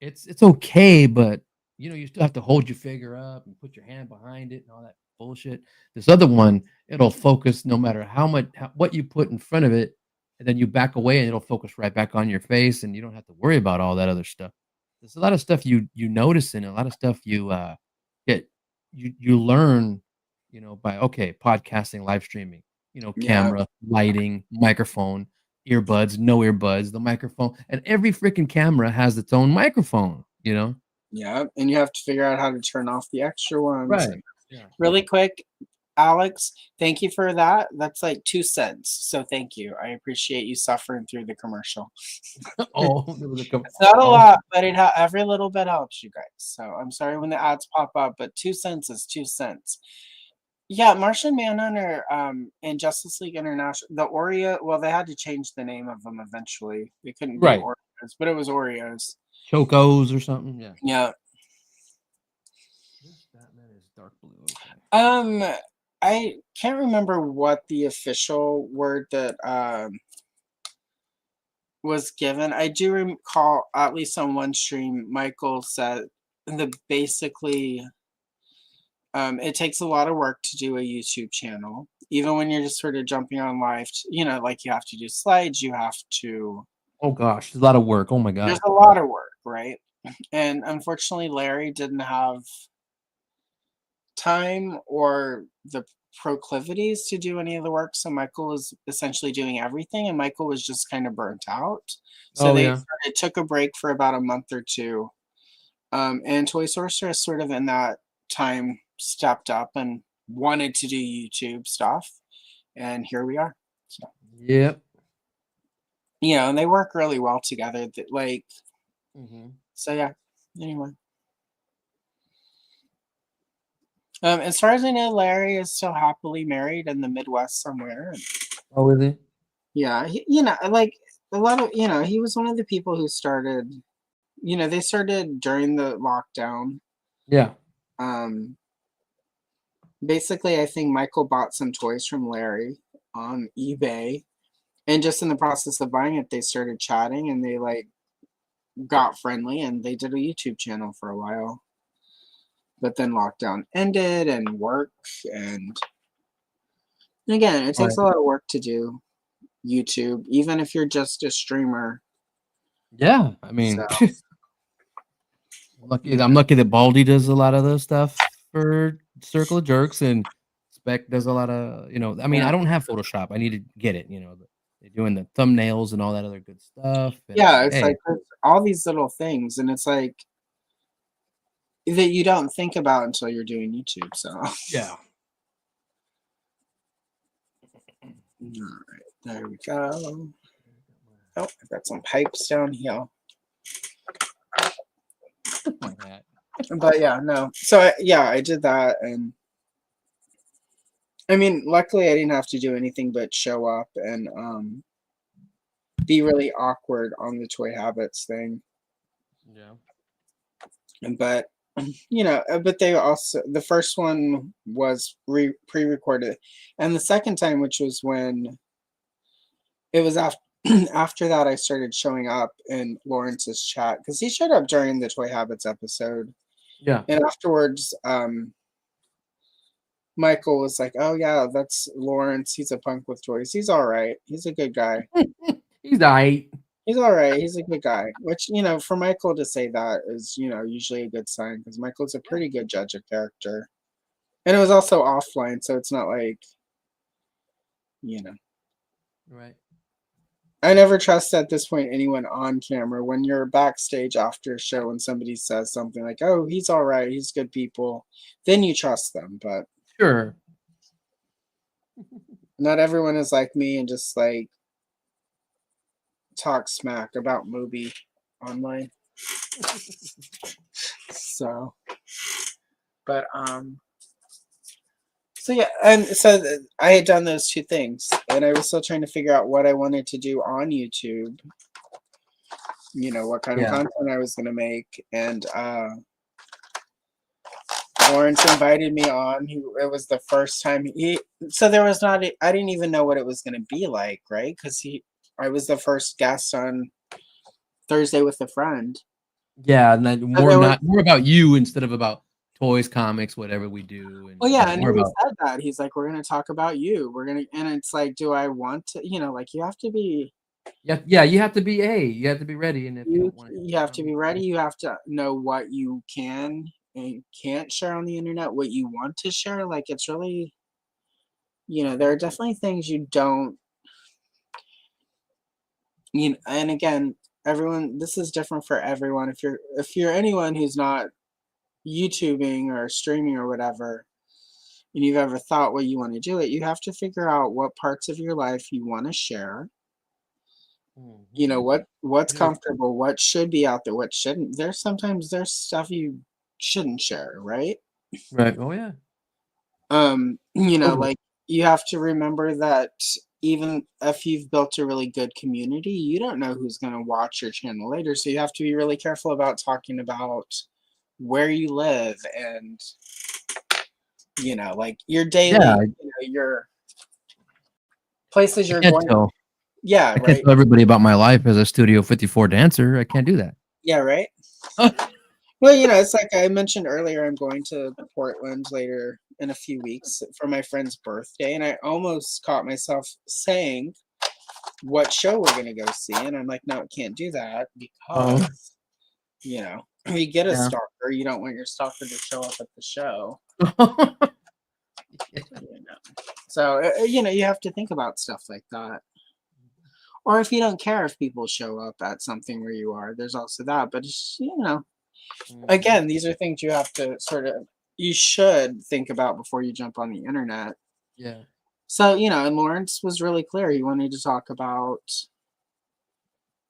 It's okay, but you still have to hold your figure up and put your hand behind it and all that bullshit. This other one, it'll focus no matter what you put in front of it, and then you back away and it'll focus right back on your face, and you don't have to worry about all that other stuff. There's a lot of stuff you notice, and a lot of stuff get you learn, by okay, podcasting, live streaming, yeah, camera, lighting, microphone, earbuds, no earbuds, the microphone, and every freaking camera has its own microphone. yeah. And you have to figure out how to turn off the extra ones. Right. And Yeah. really quick, Alex, thank you for that. That's like 2 cents. So thank you. I appreciate you suffering through the commercial. Oh, there was a It's not a oh, lot, but every little bit helps you guys. So I'm sorry when the ads pop up, but 2 cents is 2 cents. Yeah, Martian Manhunter, and Justice League International, the Oreo. Well, they had to change the name of them eventually. They couldn't be right. Oreos, but it was Oreos. Chocos or something. Yeah. Yeah. This Batman is dark blue. Okay. I can't remember what the official word that was given. I do recall, at least on one stream, Michael said that basically it takes a lot of work to do a YouTube channel. Even when you're just sort of jumping on live, like you have to do slides, you have to, Oh gosh, there's a lot of work. Oh my there's god. a lot of work, right? And unfortunately, Larry didn't have time or the proclivities to do any of the work. So Michael was essentially doing everything, and Michael was just kind of burnt out. So Oh they yeah. took a break for about a month or two. And Toy Sorceress sort of in that time stepped up and wanted to do YouTube stuff. And here we are. So, Yep. and they work really well together. Like, Hmm. so yeah, anyway. As far as I know, Larry is still happily married in the Midwest somewhere. Oh, is he? Yeah, like a lot of, he was one of the people who started, they started during the lockdown. Yeah. Basically, I think Michael bought some toys from Larry on eBay, and just in the process of buying it, they started chatting and they like got friendly and they did a YouTube channel for a while. But then lockdown ended and work, and again, it takes Right. a lot of work to do YouTube, even if you're just a streamer. Yeah. I mean, So lucky. I'm lucky that Baldy does a lot of the stuff for Circle of Jerks, and Spec does a lot of. I mean, yeah, I don't have Photoshop. I need to get it. They're doing the thumbnails and all that other good stuff. And yeah, it's hey, like there's all these little things, and it's like that you don't think about until you're doing YouTube. So, all yeah. right, there we go. Oh, I've got some pipes down here. My hat. But yeah, no. So I did that, and I mean, luckily I didn't have to do anything but show up and be really awkward on the Toy Habits thing. Yeah. But but they also, the first one was pre-recorded, and the second time, which was when it was after after that, I started showing up in Lawrence's chat because he showed up during the Toy Habits episode, Yeah. and afterwards, Michael was like, "Oh yeah, that's Lawrence. He's a punk with toys. He's all right. He's a good guy. He's alright. He's all right. He's a good guy." Which, for Michael to say that is, usually a good sign because Michael's a pretty good judge of character. And it was also offline, so it's not like, Right. I never trust at this point anyone on camera. When you're backstage after a show and somebody says something like, "Oh, he's all right, he's good people," then you trust them. But Sure. not everyone is like me and just like talk smack about Moby online. So, but so yeah, and so I had done those two things, and I was still trying to figure out what I wanted to do on YouTube. You know, what kind of Yeah. content I was going to make, and Lawrence invited me on. It was the first time so there was not. I didn't even know what it was going to be like, right? Because I was the first guest on Thursday with a friend. Yeah, and then So there was, more about you instead of about toys, comics, whatever we do. And well, yeah, and more he about said that he's like, we're going to talk about you. We're gonna, and it's like, do I want to? You know, like you have to be. yeah, you have to be you have to be ready, and if you don't want to, You have to be ready. You have to know what you can and can't share on the internet, what you want to share. Like it's really, you know, there are definitely things you don't. You know, and again, everyone. This is different for everyone. If you're anyone who's not YouTubing or streaming or whatever, and you've ever thought what you want to do it, you have to figure out what parts of your life you want to share. You know what's Yeah. comfortable, what should be out there, what shouldn't. There's stuff you shouldn't share, right? Right. Oh yeah. You know, Totally. like you have to remember that even if you've built a really good community, you don't know who's going to watch your channel later. So you have to be really careful about talking about where you live and, you know, like your daily, Yeah, you know, your places I you're can't going. tell. Yeah, I can't right. tell everybody about my life as a Studio 54 dancer. I can't do that. Yeah, right. Well, you know, it's like I mentioned earlier, I'm going to Portland later in a few weeks for my friend's birthday, and I almost caught myself saying what show we're gonna go see, and I'm like, no, I can't do that Oh, because, you know, you get a yeah. stalker, you don't want your stalker to show up at the show, Yeah. you know. So you know, you have to think about stuff like that. Or if you don't care if people show up at something where you are, there's also that. But it's, you know, again, these are things you have to you should think about before you jump on the internet. Yeah. So, you know, and Lawrence was really clear. He wanted to talk about,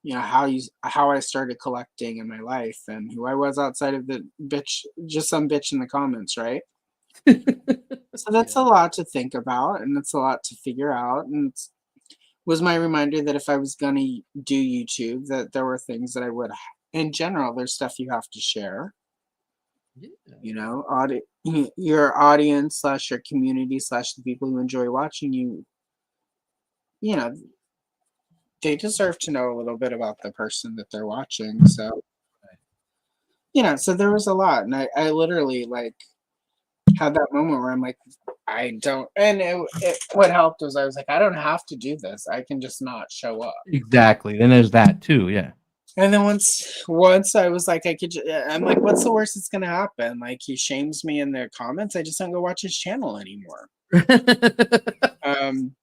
you know, how I started collecting in my life and who I was outside of the bitch, just some bitch in the comments, right? So that's a Yeah. lot to think about and it's a lot to figure out. And it was my reminder that if I was going to do YouTube, that there were things that I would, in general, there's stuff you have to share. Yeah. You know, your audience slash your community slash the people who enjoy watching you, you know, they deserve to know a little bit about the person that they're watching. So, you know, so there was a lot. And I literally like had that moment where I'm like, I don't, and what helped was I was like, I don't have to do this. I can just not show up. Exactly. Then there's that too. Yeah. And then once I was like, I'm like, what's the worst that's gonna happen? Like he shames me in the comments. I just don't go watch his channel anymore. Um, and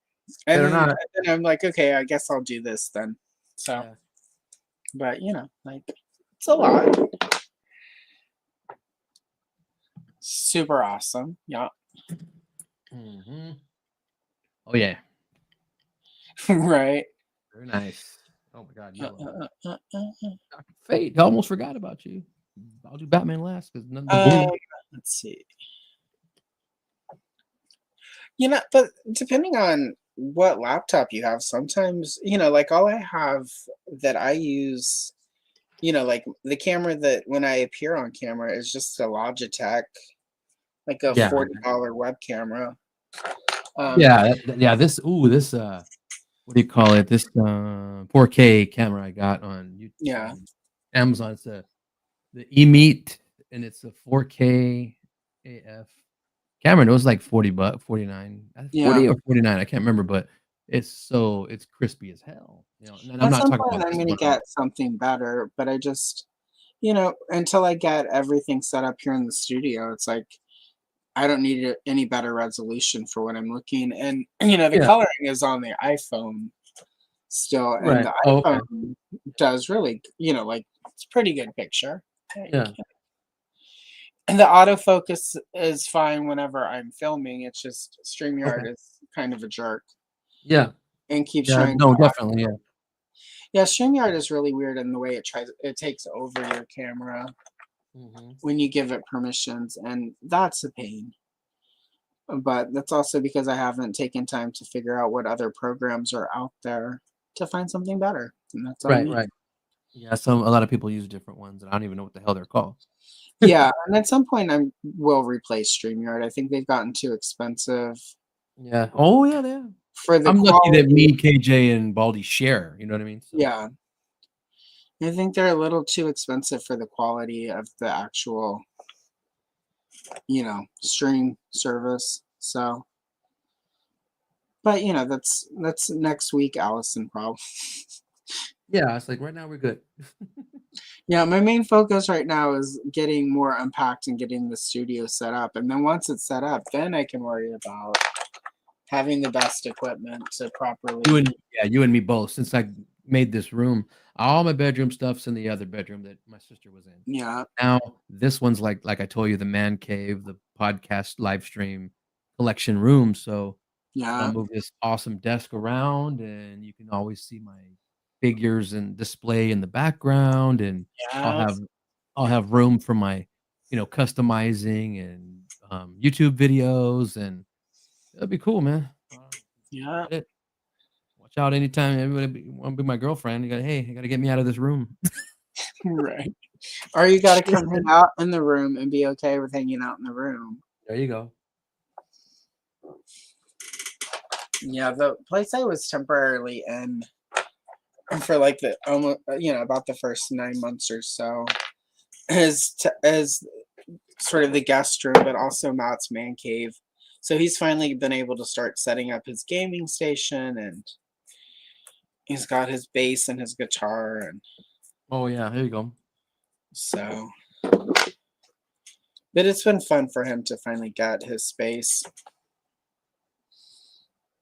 Better then, not. and then I'm like, okay, I guess I'll do this then. So, Yeah. but you know, like it's a lot. Super awesome. Yeah. Mm-hmm. Oh yeah. Right. Very nice. Oh my God. You, Dr. Uh. Fate. I almost forgot about you. I'll do Batman last because none the blue. Let's see. You know, but depending on what laptop you have, sometimes, you know, like all I have that I use, you know, like the camera that when I appear on camera is just a Logitech, like a Yeah. $40 web camera. Yeah. Yeah. This. Ooh. This. What do you call it? This 4K camera I got on YouTube, Yeah. Amazon. It's the E-Meet, and it's a 4K AF camera. And it was like $40, 49, Yeah. 40 or 49. I can't remember, but it's crispy as hell. You know, and I'm At not some talking point, about I'm this going to one. get something better, but I just, you know, until I get everything set up here in the studio, it's like I don't need any better resolution for what I'm looking. And, you know, the Yeah. coloring is on the iPhone. still, and Right. the Oh, okay. iPhone does really, like it's a pretty good picture. Yeah. And the autofocus is fine whenever I'm filming. It's just Okay. StreamYard is kind of a jerk Yeah. and keeps Yeah. trying No, to. definitely. Yeah. Yeah, StreamYard is really weird in the way it takes over your camera when you give it permissions, and that's a pain. But that's also because I haven't taken time to figure out what other programs are out there to find something better, and that's on Right. me. Right. Yeah. A lot of people use different ones, and I don't even know what the hell they're called. Yeah, and at some point I will replace StreamYard. I think they've gotten too expensive Yeah. Oh, yeah. Yeah. for the I'm lucky that quality. me, KJ, and Baldy share. You know what I mean? So. Yeah, I think they're a little too expensive for the quality of the actual, stream service. So, but that's next week, Allison, probably. Yeah. It's like right now we're good. Yeah, my main focus right now is getting more unpacked and getting the studio set up. And then once it's set up, then I can worry about having the best equipment to properly. You and me both. Since I made this room, all my bedroom stuff's in the other bedroom that my sister was in. Yeah, Now this one's like I told you, the man cave, the podcast live stream collection room. So I'll yeah, move this awesome desk around, and you can always see my figures and display in the background, and I'll have yes, I'll have room for my, customizing and YouTube videos, and that'd be cool, man. yeah, It. Watch out anytime everybody want to be my girlfriend. You got, hey, you got to get me out of this room. right. Or you got to come hang out in the room and be okay with hanging out in the room. There you go. Yeah, the place I was temporarily in for like the almost, about the first 9 months or so, is sort of the guest room, but also Matt's man cave. So he's finally been able to start setting up his gaming station, and he's got his bass and his guitar, and Oh yeah, here you go. so. But it's been fun for him to finally get his space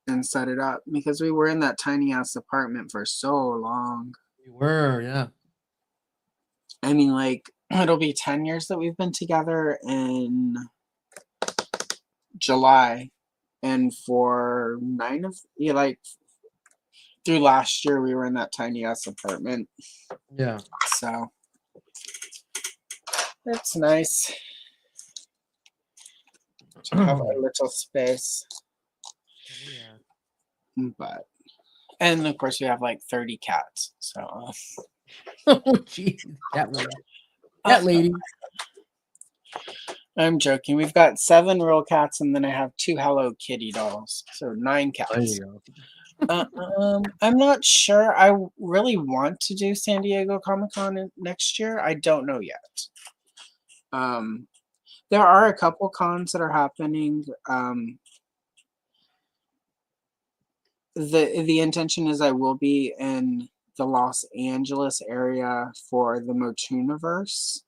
and set it up, because we were in that tiny ass apartment for so long. You were, yeah. I mean, like, it'll be 10 years that we've been together in July. And for through last year, we were in that tiny ass apartment. Yeah. So it's nice to have a little space. Yeah. But, and of course, we have like 30 cats. So, Oh jeez, cat lady. Cat lady. I'm joking. We've got 7 real cats, and then I have 2 Hello Kitty dolls. So 9 cats. There you go. I'm not sure. I really want to do San Diego Comic-Con next year. I don't know yet. There are a couple cons that are happening. The intention is I will be in the Los Angeles area for the Motuniverse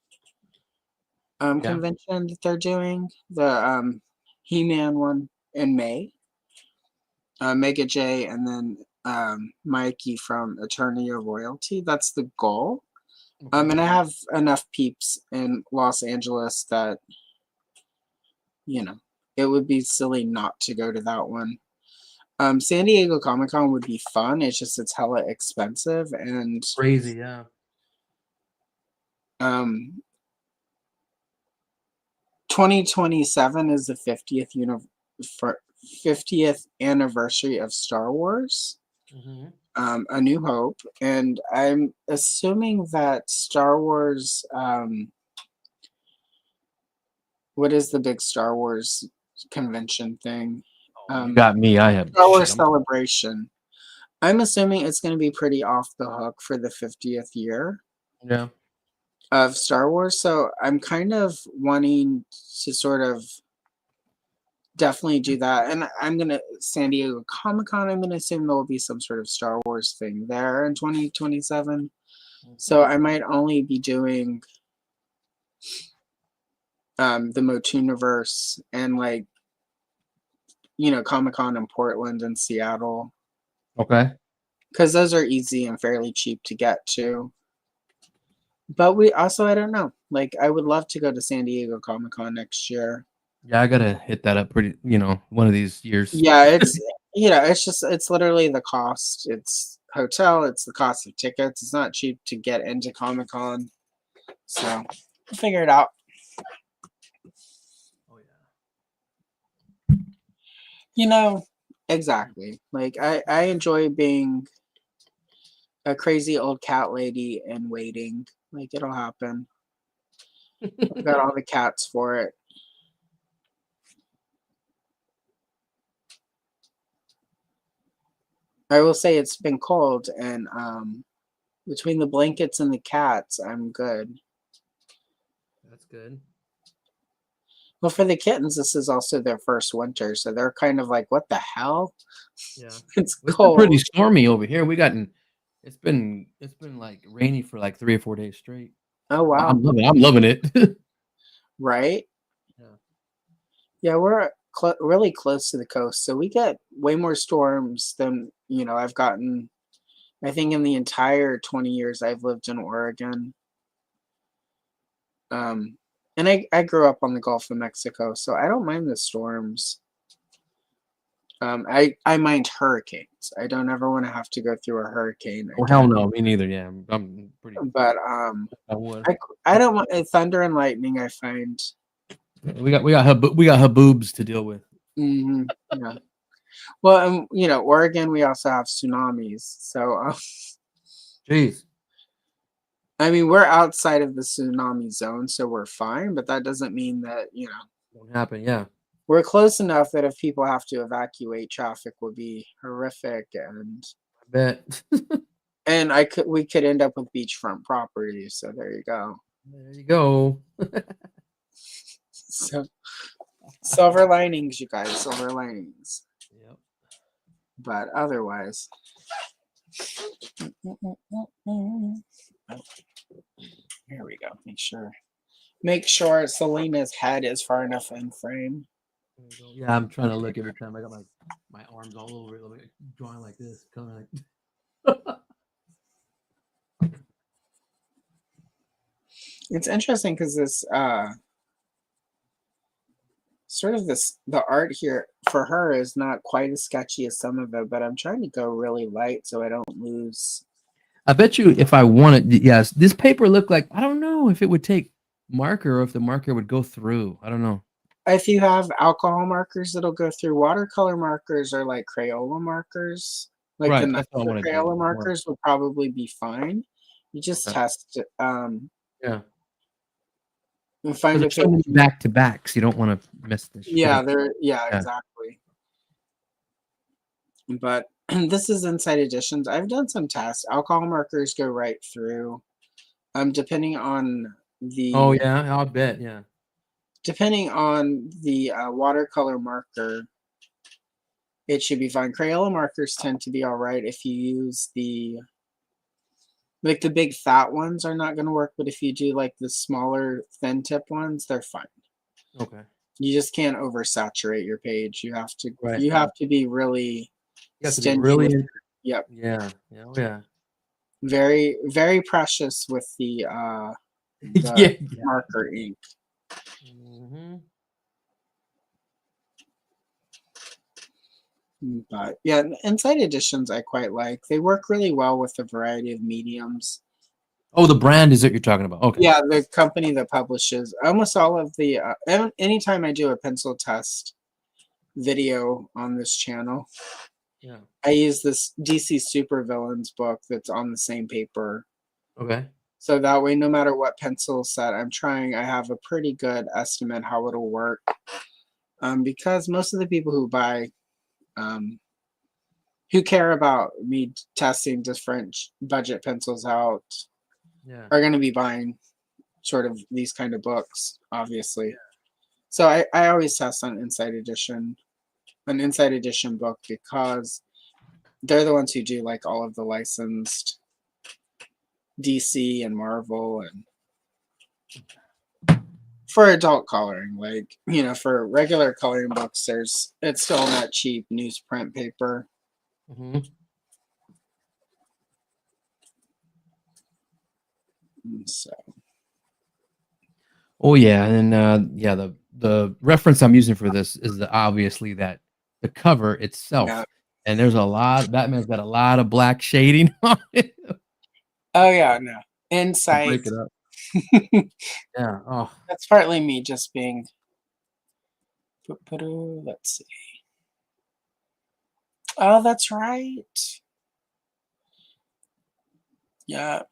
convention that they're doing. The He-Man one in May. Mega J, and then Mikey from Eternia Royalty. That's the goal. And I have enough peeps in Los Angeles that, it would be silly not to go to that one. San Diego Comic-Con would be fun. It's just it's hella expensive, and Crazy, yeah. 2027 is the 50th anniversary of Star Wars. A New Hope, and I'm assuming that Star Wars, what is the big Star Wars convention thing? You got me. I have Star Wars Celebration. I'm assuming it's going to be pretty off the hook for the 50th year of Star Wars. So I'm kind of wanting to sort of definitely do that. And I'm going to San Diego Comic-Con, I'm going to assume there will be some sort of Star Wars thing there in 2027. So I might only be doing the Motuniverse and Comic-Con in Portland and Seattle. Okay. because those are easy and fairly cheap to get to. But we also, I don't know. Like, I would love to go to San Diego Comic-Con next year. Yeah, I gotta hit that up pretty, one of these years. Yeah, it's it's literally the cost. It's hotel, it's the cost of tickets. It's not cheap to get into Comic-Con. So we'll figure it out. Oh yeah. Exactly. Like I enjoy being a crazy old cat lady and waiting. Like it'll happen. I've got all the cats for it. I will say it's been cold and between the blankets and the cats, I'm good. That's good. Well, for the kittens, this is also their first winter, so they're kind of like, "What the hell?" Yeah. It's It's been cold. pretty stormy over here. It's been like rainy for like 3 or 4 days straight. Oh wow! I'm loving it. Right? Yeah. Yeah, we're really close to the coast, so we get way more storms than I've gotten. I think in the entire 20 years I've lived in Oregon. And I grew up on the Gulf of Mexico, so I don't mind the storms. I mind hurricanes. I don't ever want to have to go through a hurricane Oh hell again. no, me neither. Yeah, I'm pretty. But I would. I don't want thunder and lightning. I find We got haboobs to deal with. yeah. Well, Oregon, we also have tsunamis. So, Jeez. I mean, we're outside of the tsunami zone, so we're fine. But that doesn't mean that Won't happen. Yeah. we're close enough that if people have to evacuate, traffic would be horrific, and I bet. we could end up with beachfront property. So there you go. There you go. So silver linings, you guys, silver linings. Yep. But otherwise, here we go. Make sure Selena's head is far enough in frame. Yeah, I'm trying to look every time. I got my arms all over it, like drawing like this, kind of like. It's interesting because this the art here for her is not quite as sketchy as some of it, but I'm trying to go really light so I don't lose. I bet you if I wanted, yes, this paper looked like, I don't know if it would take marker or if the marker would go through. I don't know. If you have alcohol markers that'll go through, watercolor markers are like Crayola markers. Like Right, the that's what I nicer wanna do. Crayola markers would probably be fine. You just Okay. test Yeah. and find There's so many back to backs. You don't want to miss this. Yeah, Yeah. exactly. But this is Inside Editions. I've done some tests. Alcohol markers go right through. Depending on Oh yeah, I'll bet. Yeah. depending on the watercolor marker, it should be fine. Crayola markers tend to be all right if you use the big fat ones are not going to work, but if you do like the smaller thin tip ones, they're fine. Okay. You just can't oversaturate your page. You have to Right. you have to be really You have to be stingy really. with- Yep. Yeah. Yeah. Oh, yeah. Very, very precious with the Yeah. marker ink. Mm-hmm. But yeah, Inside Editions I quite like. They work really well with a variety of mediums. Oh, the brand is what you're talking about. Okay. Yeah, the company that publishes almost all of the anytime I do a pencil test video on this channel, Yeah. I use this DC Supervillains book that's on the same paper. Okay. So that way, no matter what pencil set I'm trying, I have a pretty good estimate how it'll work. Because most of the people who buy, who care about me testing different budget pencils out, Yeah. are going to be buying sort of these kind of books, obviously. So I always test on an Inside Edition book, because they're the ones who do like all of the licensed DC and Marvel, and for adult coloring, like for regular coloring books, it's still not cheap newsprint paper. Mm-hmm. So Oh yeah, and yeah, the reference I'm using for this is obviously that the cover itself, yeah. and there's a lot. Batman's got a lot of black shading on it Oh yeah, no. to Insight. break it up. Yeah. Oh, That's partly me just being. Let's see. Oh, that's right. Yeah,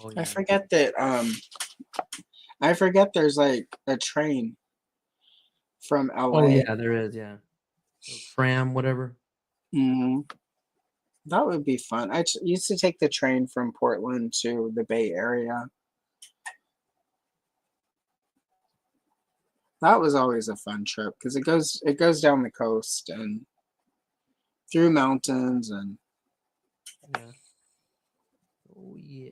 oh I yeah. forget that. I forget there's like a train from LA. Oh yeah, there is. Yeah. Or tram, whatever. Hmm. That would be fun. I used to take the train from Portland to the Bay Area. That was always a fun trip because it goes down the coast and through mountains and Yeah. Oh yeah.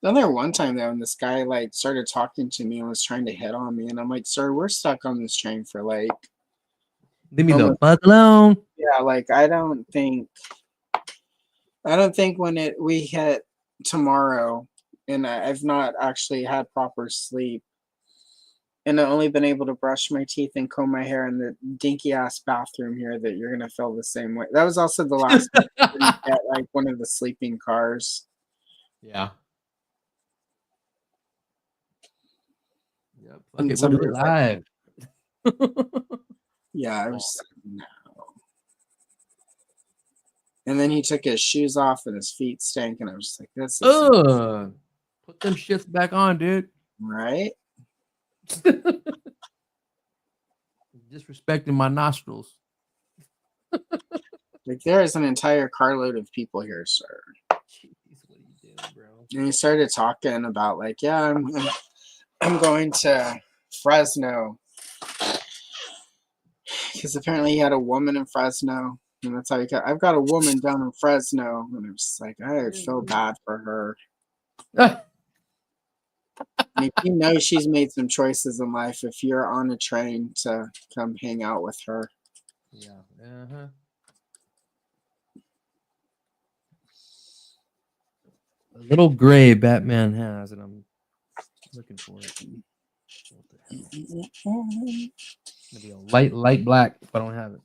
then there one time though, and this guy like started talking to me and was trying to hit on me, and I'm like, "Sir, we're stuck on this train for like Leave me the almost fuck alone. yeah, like I don't think when we hit tomorrow, and I've not actually had proper sleep, and I've only been able to brush my teeth and comb my hair in the dinky ass bathroom here that you're gonna feel the same way." That was also the last time I didn't get like one of the sleeping cars. Yeah. Yep. Fuck And it. We'll do somebody it was like, live. yeah, I was like, no. And then he took his shoes off and his feet stank, and I was just like, this is Put them shits back on, dude. right. Disrespecting my nostrils. Like there is an entire carload of people here, sir. Jeez, what are you doing, bro? And he started talking about like, yeah, I'm going to Fresno because apparently he had a woman in Fresno, and that's how he got. I've got a woman down in Fresno, and I was like, I feel bad for her. And if you know she's made some choices in life, if you're on a train to come hang out with her. Yeah. Uh-huh. A little gray Batman has, and I'm looking for it. What the hell? Maybe a light black if I don't have it.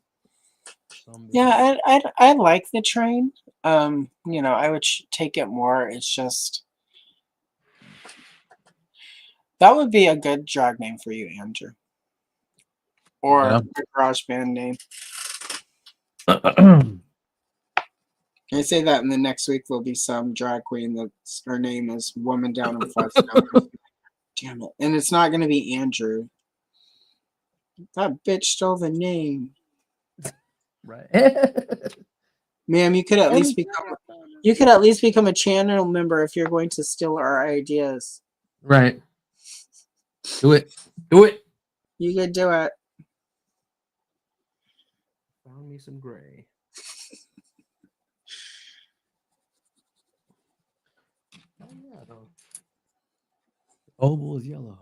Yeah, I like the train. You know, I would take it more. It's just that would be a good drag name for you, Andrew, or Yeah. a garage band name. I say that, and the next week there'll be some drag queen that's her name is Woman Down in Fresno. Damn it! And it's not going to be Andrew. That bitch stole the name. Right. Ma'am, you could at least become a channel member if you're going to steal our ideas. Right. Do it. Do it. You could do it. Found me some gray. Oh yeah, though. Oval is yellow.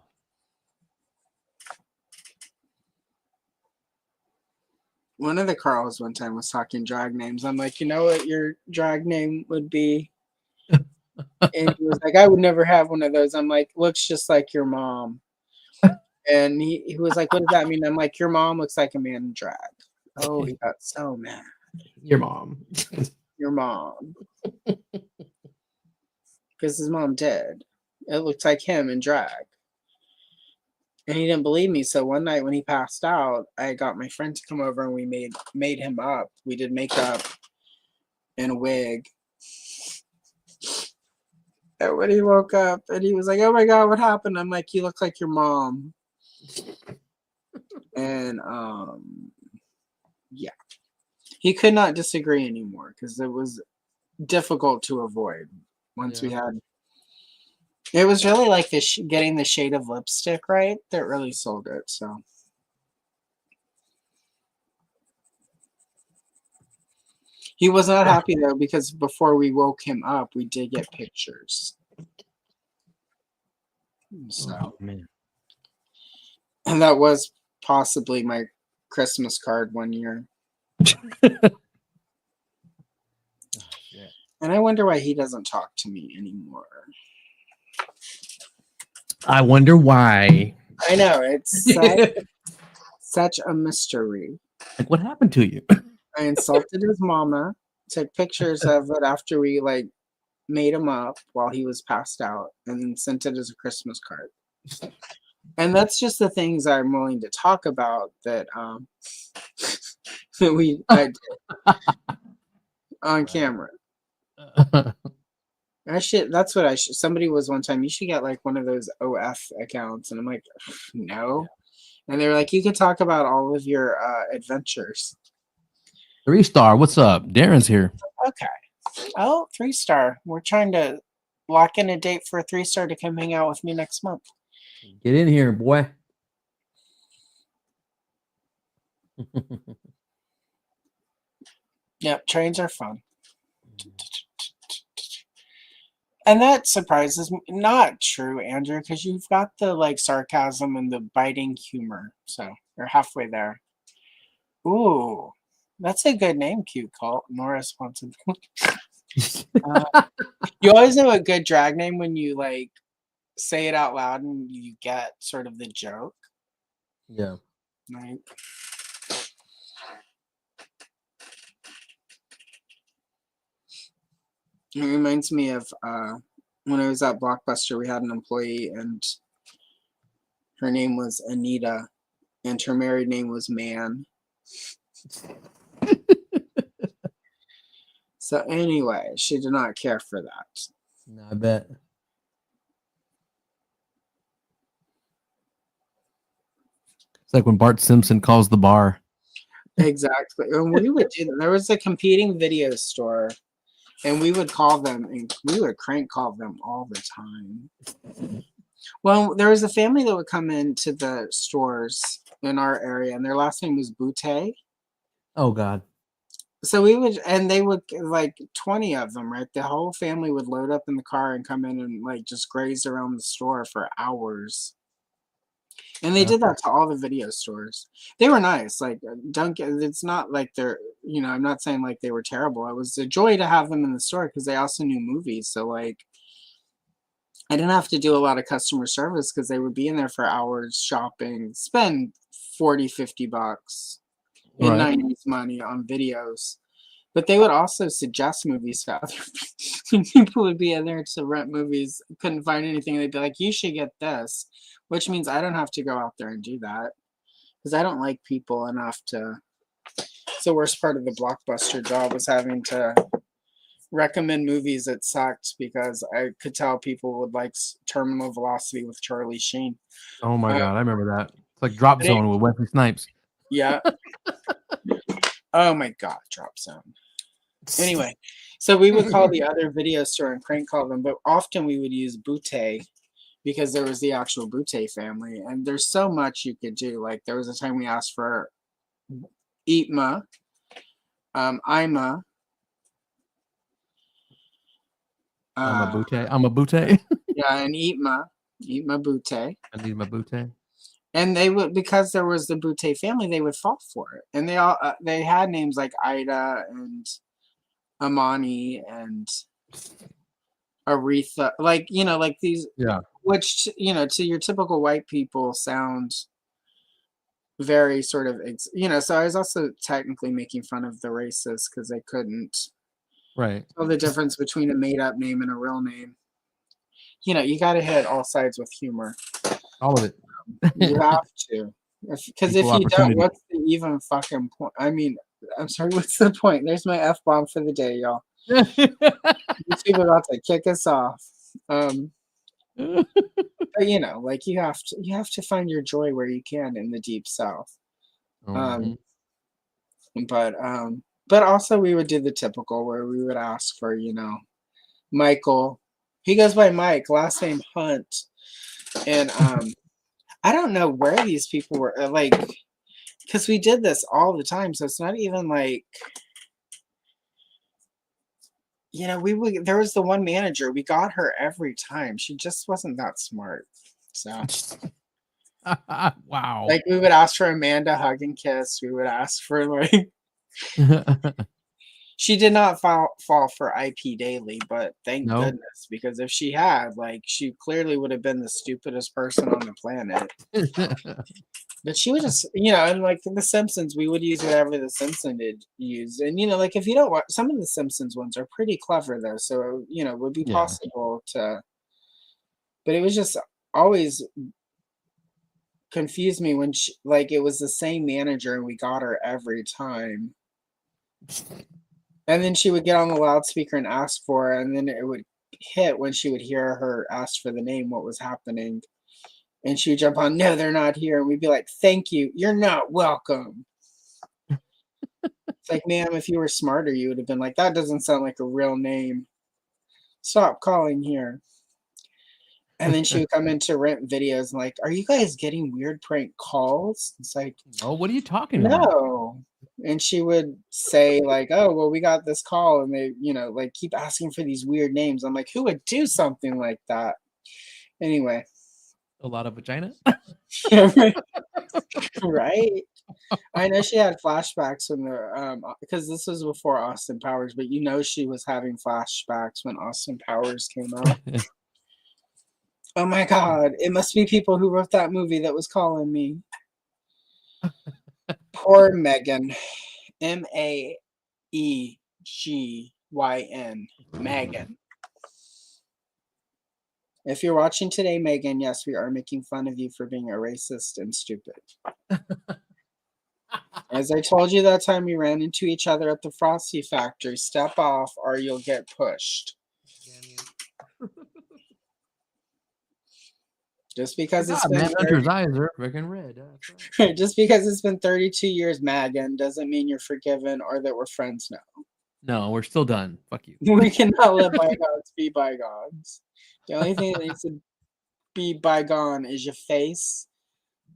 One of the Carls one time was talking drag names. I'm like, you know what your drag name would be? And he was like, I would never have one of those. I'm like, looks just like your mom. And he was like, what does that mean? I'm like, your mom looks like a man in drag. Oh, he got so mad. Your mom. Your mom. Because his mom did. It looked like him in drag. And he didn't believe me. So one night when he passed out, I got my friend to come over and we made him up. We did makeup and a wig. And when he woke up and he was like, oh my God, what happened? I'm like, you look like your mom. And yeah. He could not disagree anymore because it was difficult to avoid once we had. It was really like getting the shade of lipstick right that really sold it. So he was not happy though because before we woke him up, we did get pictures. So man. And that was possibly my Christmas card one year. And I wonder why he doesn't talk to me anymore. I wonder why. I know, it's such a mystery. Like, what happened to you? I insulted his mama, took pictures of it after we like made him up while he was passed out, and then sent it as a Christmas card. And that's just the things I'm willing to talk about that that I did on camera. That's what I should. Somebody was one time, you should get like one of those OF accounts. And I'm like, no. And they were like, you could talk about all of your adventures. 3-star, what's up? Darren's here. Okay. Oh, 3-star. We're trying to lock in a date for a 3-star to come hang out with me next month. Get in here, boy. Yep, trains are fun. And that surprises me. Not true, Andrew, because you've got the like sarcasm and the biting humor. So you're halfway there. Ooh, that's a good name, Cute Cult. Norris wants to. You always know a good drag name when you like say it out loud and you get sort of the joke. Yeah. Right. It reminds me of when I was at Blockbuster, we had an employee and her name was Anita and her married name was Man. So anyway, she did not care for that. No, I bet. It's like when Bart Simpson calls the bar. Exactly. And we would do that. There was a competing video store and we would call them and we would crank call them all the time. Well, there was a family that would come into the stores in our area and their last name was Boutte. Oh God. So we would, and they would like 20 of them, right? The whole family would load up in the car and come in and like just graze around the store for hours. And they did that to all the video stores. They were nice. Like, it's not like they're, I'm not saying like they were terrible. It was a joy to have them in the store because they also knew movies. So like, I didn't have to do a lot of customer service because they would be in there for hours shopping, spend 40, 50 bucks in 90s money on videos. But they would also suggest movies to other people. People would be in there to rent movies, couldn't find anything. They'd be like, you should get this, which means I don't have to go out there and do that because I don't like people enough to. It's the worst part of the Blockbuster job was having to recommend movies that sucked because I could tell people would like Terminal Velocity with Charlie Sheen. Oh my God, I remember that. It's like Drop Zone with Wesley Snipes. Yeah. Oh my God, Drop Zone. Anyway, so we would call the other video store and crank call them, but often we would use Boutte because there was the actual Boutte family, and there's so much you could do. Like there was a time we asked for Itma, Ima. I'm a Boutte. Yeah, and Itma Boutte. I need my Boutte. And they would, because there was the Boutte family, they would fall for it. And they all they had names like Ida and Amani and Aretha, like like these, which to your typical white people sound very sort of so I was also technically making fun of the racists because they couldn't tell the difference between a made-up name and a real name. You got to hit all sides with humor, all of it. You have to, because if you don't, what's the even fucking point? I mean, I'm sorry, what's the point? There's my F-bomb for the day, y'all. These people are about to kick us off. But like you have to find your joy where you can in the deep south. But also we would do the typical where we would ask for, Michael. He goes by Mike, last name Hunt. And I don't know where these people were like, because we did this all the time. So it's not even like, there was the one manager, we got her every time. She just wasn't that smart. So wow. Like we would ask for Amanda hug and kiss. We would ask for like She did not fall for IP Daily, but thank No. goodness, because if she had, like, she clearly would have been the stupidest person on the planet. But she would just, and like in The Simpsons, we would use whatever The Simpsons did use. And, like if you don't watch, some of the Simpsons ones are pretty clever though. So, it would be Yeah. possible to, but it was just always confused me when she, like, it was the same manager and we got her every time. And then she would get on the loudspeaker and ask for it, and then it would hit when she would hear her ask for the name, what was happening. And she would jump on, no, they're not here. And we'd be like, thank you. You're not welcome. It's like, ma'am, if you were smarter, you would have been like, that doesn't sound like a real name. Stop calling here. And then she would come in to rent videos and like, are you guys getting weird prank calls? It's like, oh, what are you talking about? no. And she would say like, oh, well, we got this call and they, like keep asking for these weird names. I'm like, who would do something like that? Anyway. A lot of vagina? Right. I know she had flashbacks when because this was before Austin Powers, but she was having flashbacks when Austin Powers came out. Oh my God, it must be people who wrote that movie that was calling me. Poor Megan. Magyn. Megan. If you're watching today, Megan, yes, we are making fun of you for being a racist and stupid. As I told you that time we ran into each other at the Frosty factory, step off or you'll get pushed. Just because it's been Manhunter's eyes are freaking red. That's right. Just because it's been 32 years, Megan, doesn't mean you're forgiven or that we're friends now. No, we're still done. Fuck you. We cannot let bygones be bygones. The only thing that needs to be bygone is your face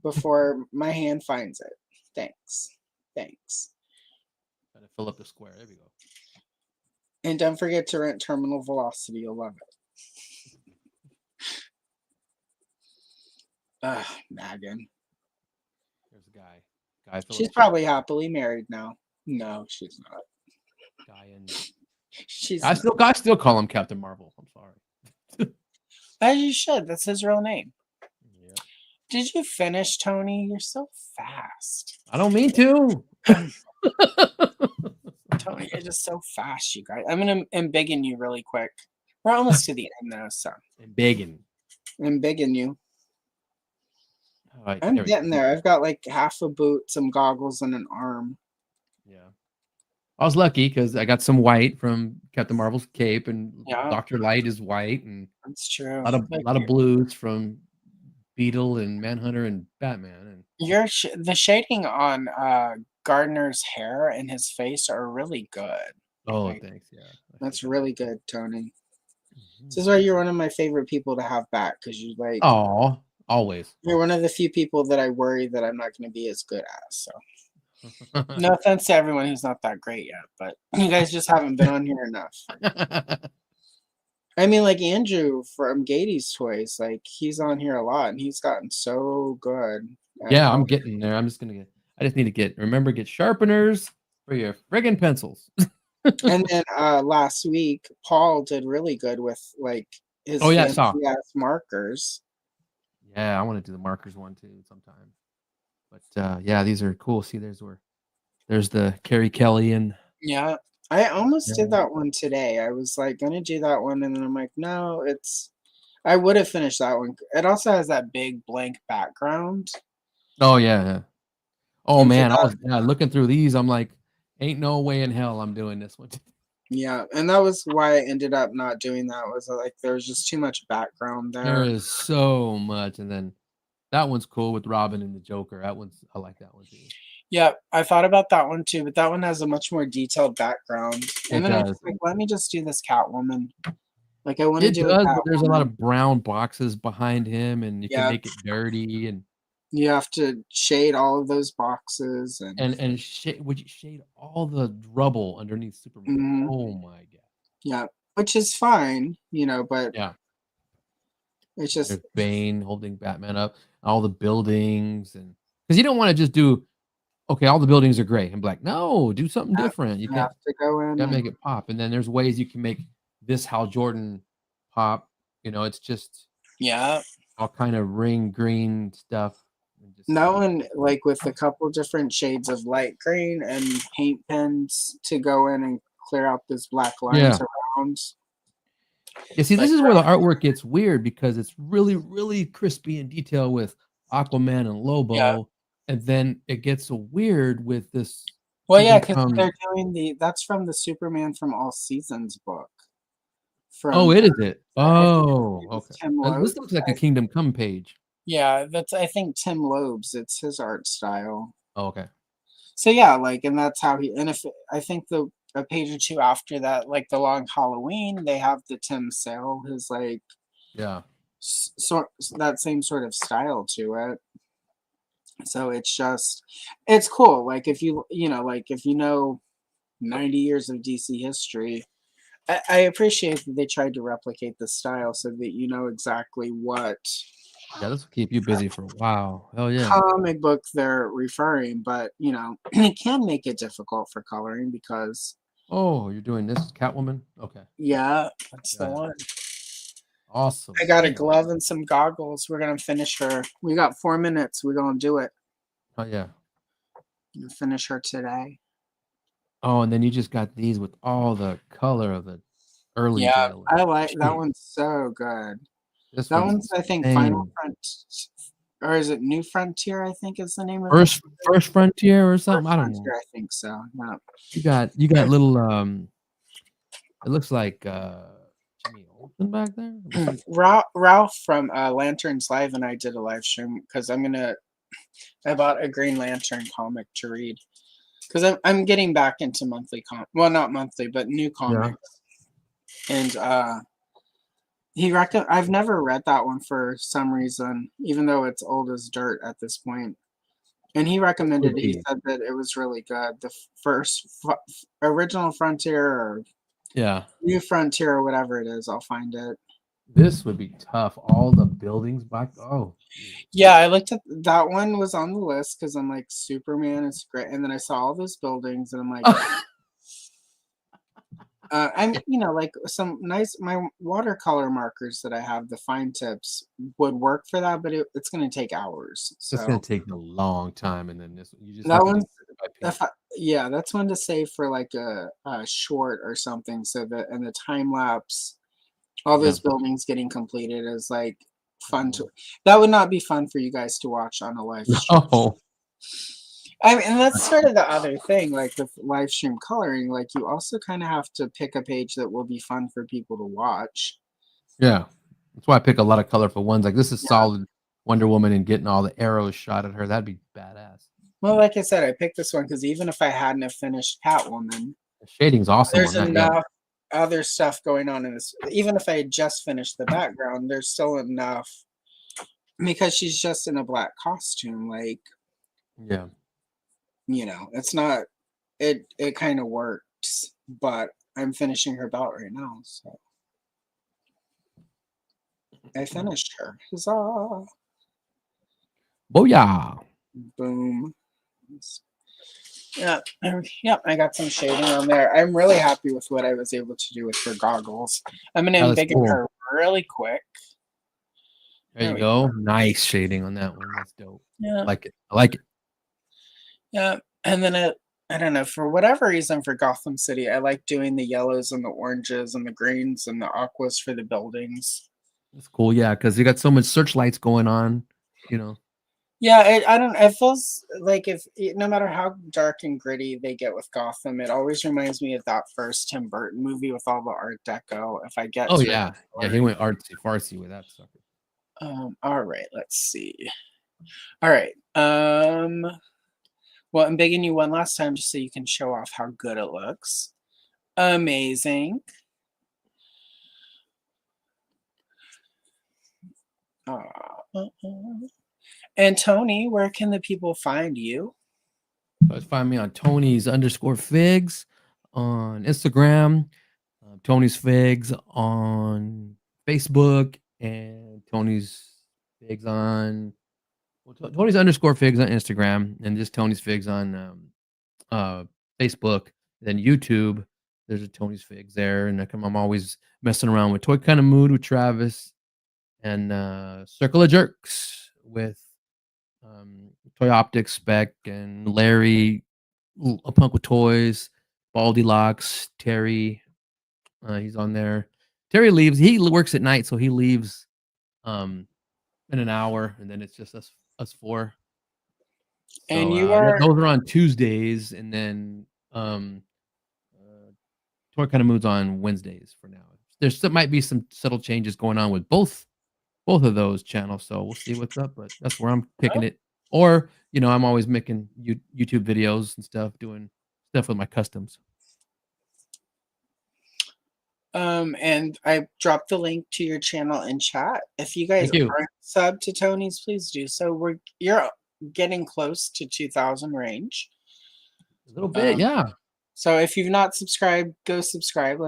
before my hand finds it. Thanks. Gotta fill up the square. There we go. And don't forget to rent Terminal Velocity. You'll love it. Megan. There's a guy. She's probably happily married now. No, she's not. Guy and I still call him Captain Marvel. I'm sorry. As you should. That's his real name. Yeah. Did you finish, Tony? You're so fast. I don't mean to. Tony, you're just so fast, you guys. I'm gonna embiggen you really quick. We're almost to the end though, so. Embiggen you. All right, I'm getting there. I've got like half a boot, some goggles, and an arm. Yeah. I was lucky because I got some white from Captain Marvel's cape, and Dr. Light is white, and that's true. A lot of blues from Beetle and Manhunter and Batman. And the shading on Gardner's hair and his face are really good. Oh, thanks. Yeah, that's really good, Tony. This is why you're one of my favorite people to have back because you like. Oh, always. You're one of the few people that I worry that I'm not going to be as good as. So. No offense to everyone who's not that great yet, but you guys just haven't been on here enough. I mean, like Andrew from Gady's Toys, like he's on here a lot and he's gotten so good. Yeah, I'm getting there. I just need to get sharpeners for your friggin' pencils. And then last week, Paul did really good with like his markers. Yeah, I want to do the markers one too sometime. But yeah, these are cool. See, there's the Carrie Kelly and yeah. I almost did that one today. I was like gonna do that one, and then I'm like, no, I would have finished that one. It also has that big blank background. Oh yeah. Oh man, I was looking through these. I'm like, ain't no way in hell I'm doing this one. Yeah, and that was why I ended up not doing that. Was like there was just too much background there. There is so much, and then that one's cool with Robin and the Joker. I like that one too. Yeah, I thought about that one too, but that one has a much more detailed background. And then I was like, let me just do this Catwoman. Like I want to do it. But there's a lot of brown boxes behind him, and you can make it dirty, and you have to shade all of those boxes and would you shade all the rubble underneath Superman? Mm-hmm. Oh my god. Yeah, which is fine, but yeah, it's just there's Bane holding Batman up, all the buildings, and because you don't want to just do. okay, all the buildings are gray. I'm like, no, do something You different. You have to go in gotta and make it pop. And then there's ways you can make this Hal Jordan pop. It's just yeah. all kind of ring green stuff. And just That one, like with a couple different shades of light green and paint pens to go in and clear out those black lines yeah. around. Yeah, see, Like, this is where the artwork gets weird because it's really, really crispy in detail with Aquaman and yeah. Lobo, and then it gets so weird with this Well, yeah, Kingdom because Come. they're doing that's from the Superman from All Seasons book. Oh, From it is it. I think Oh, it's okay. Tim This Loeb. looks like a Kingdom Come page. Yeah, that's I think Tim Loeb's. It's his art style. Oh, okay. So yeah, like, and that's how he. And if I think a page or two after that, like the Long Halloween, they have the Tim Sale, his like Yeah. sort that same sort of style to it. So it's cool. Like if like if you know 90 years of DC history, I appreciate that they tried to replicate the style so that you know exactly what Yeah, this will keep you busy for a while. Hell yeah. comic book they're referring, but it can make it difficult for coloring because Oh, you're doing this Catwoman? Okay. yeah, that's the Yeah. one. Awesome. I got a Man. glove and some goggles. We're gonna finish her. We got 4 minutes. We're gonna do it. Oh yeah. Finish her today. Oh, and then you just got these with all the color of the early Yeah, JLA. I like that Jeez, one's so good. this That one's one's I think Final insane. Front, or is it New Frontier? I think is the name of it. First Frontier or First something. I don't know. Frontier, I think so. Yeah. You got little it looks like Jimmy Olsen back there. Ralph from Lanterns Live and I did a live stream because I bought a Green Lantern comic to read because I'm getting back into monthly well, not monthly but new comics. And I've never read that one for some reason, even though it's old as dirt at this point. And he recommended it. He said that it was really good. The first original Frontier or Yeah. New Frontier or whatever it is, I'll find it. This would be tough. All the buildings back. Oh. Yeah, I looked at that one was on the list because I'm like Superman is great, and then I saw all those buildings and I'm like, I'm like some nice my watercolor markers that I have the fine tips would work for that, but it's going to take hours. So It's gonna take a long time, and then this you just that have to one's do it by page. yeah, that's one to save for like a short or something. So that and the time lapse, all Yeah. those buildings getting completed is like fun to. That would not be fun for you guys to watch on a live stream. No. I mean, and that's sort of the other thing, like with live stream coloring, like you also kind of have to pick a page that will be fun for people to watch. Yeah. That's why I pick a lot of colorful ones. Like this is Yeah. solid Wonder Woman and getting all the arrows shot at her. That'd be badass. Well, like I said, I picked this one because even if I hadn't have finished Catwoman, The shading's awesome there's on that. Yeah. enough other stuff going on in this. Even if I had just finished the background, there's still enough because she's just in a black costume. Like, Yeah. it's not. It kind of works, but I'm finishing her belt right now, so I finished her. Huzzah! Booyah. Boom. Yeah, I got some shading on there. I'm really happy with what I was able to do with her goggles. I'm gonna embiggen her really quick. There you go. Nice shading on that one. That's dope. Yeah. I like it. I like it. Yeah, and then I don't know, for whatever reason for Gotham City, I like doing the yellows and the oranges and the greens and the aquas for the buildings. That's cool. Yeah, because you got so much searchlights going on. Yeah, it feels like no matter how dark and gritty they get with Gotham, it always reminds me of that first Tim Burton movie with all the Art Deco. If I get yeah, he went artsy fartsy with that sucker. All right, let's see. All right, well, I'm begging you one last time just so you can show off how good it looks. Amazing. And Tony, where can the people find you? Find me on Tony's_figs on Instagram, Tony's Figs on Facebook, and Tony's Figs on Well, Tony's underscore figs on Instagram and just Tony's figs on Facebook. Then YouTube, there's a Tony's figs there, and I'm always messing around with Toy Kind of Mood with Travis and Circle of Jerks with Toy Optics Spec and Larry, a punk with toys, Baldy Locks, Terry. He's on there. Terry leaves. He works at night, so he leaves in an hour, and then it's just us four. And So you are those are on Tuesdays, and then Toy Kind of Moods on Wednesdays for now. Might be some subtle changes going on with both of those channels, so we'll see what's up. But that's where I'm picking it. Or I'm always making YouTube videos and stuff, doing stuff with my customs. and I dropped the link to your channel in chat. If you guys aren't subbed to Tony's, please do so. You're getting close to 2,000 range. A little bit, yeah. So if you've not subscribed, go subscribe.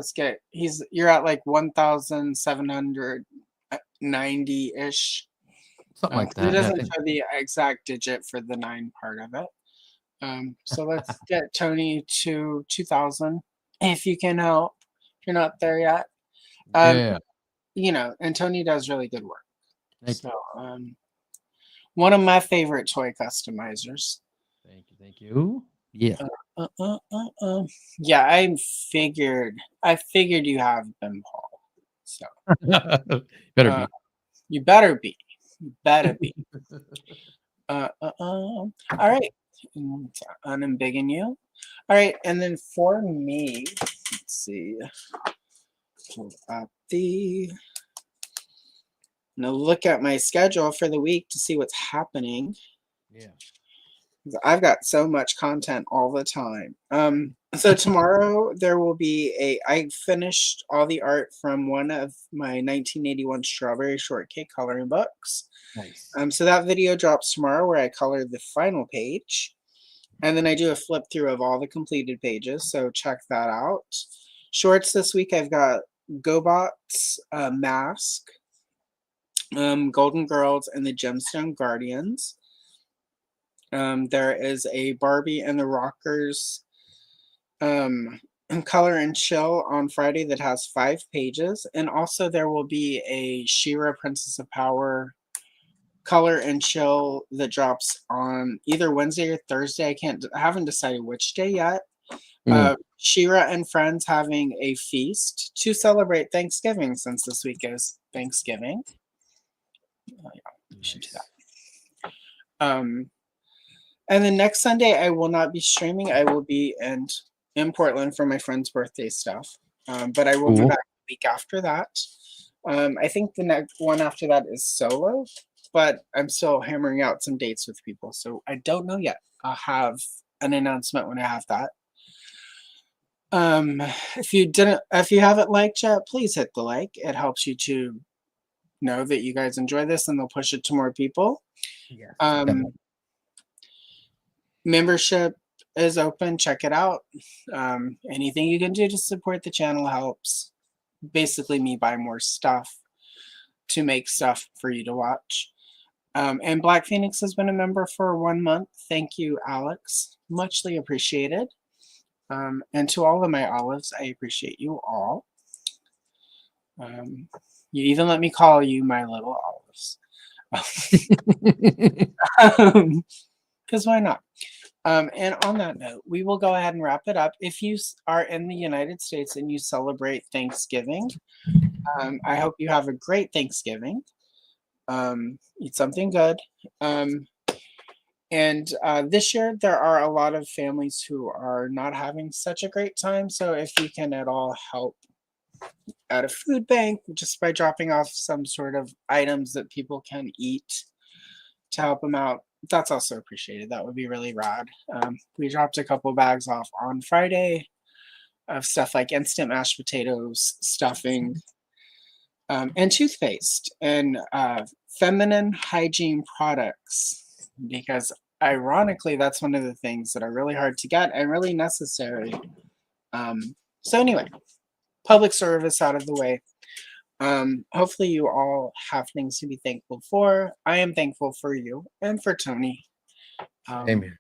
You're at like 1,790-ish. Something like that. It doesn't show the exact digit for the 9 part of it. So let's get Tony to 2,000 if you can help. If you're not there yet. Yeah. And Tony does really good work. Thank you. One of my favorite toy customizers. Thank you. Yeah. Yeah, I figured you have them, Paul. So better be. You better be. You better be. All right. Unembiggen you. All right, and then for me, let's see. Pull up I'm gonna look at my schedule for the week to see what's happening. Yeah. I've got so much content all the time. So tomorrow there will be I finished all the art from one of my 1981 Strawberry Shortcake coloring books. Nice. So that video drops tomorrow where I color the final page. And then I do a flip through of all the completed pages. So check that out. Shorts this week, I've got GoBots, Mask, Golden Girls, and the Gemstone Guardians. There is a Barbie and the Rockers color and chill on Friday that has 5 pages. And also there will be a She-Ra Princess of Power color and chill that drops on either Wednesday or Thursday. I haven't decided which day yet. She-Ra and friends having a feast to celebrate Thanksgiving, since this week is Thanksgiving. Should do that. And then next Sunday I will not be streaming. I will be in Portland for my friend's birthday stuff. But I will be back the week after that. I think the next one after that is solo, but I'm still hammering out some dates with people, so I don't know yet. I'll have an announcement when I have that. If you haven't liked yet, please hit the like. It helps you to know that you guys enjoy this, and they'll push it to more people. Yeah. Membership is open. Check it out. Anything you can do to support the channel helps. Basically, me buy more stuff to make stuff for you to watch. And Black Phoenix has been a member for 1 month. Thank you, Alex. Muchly appreciated. And to all of my olives, I appreciate you all. You even let me call you my little olives. Because why not? And on that note, we will go ahead and wrap it up. If you are in the United States and you celebrate Thanksgiving, I hope you have a great Thanksgiving. Eat something good. And this year, there are a lot of families who are not having such a great time. So if you can at all help at a food bank just by dropping off some sort of items that people can eat to help them out, that's also appreciated. That would be really rad. We dropped a couple bags off on Friday of stuff like instant mashed potatoes, stuffing, and toothpaste, and feminine hygiene products, because ironically, that's one of the things that are really hard to get and really necessary. So anyway, public service out of the way. Hopefully you all have things to be thankful for. I am thankful for you and for Tony. Amen.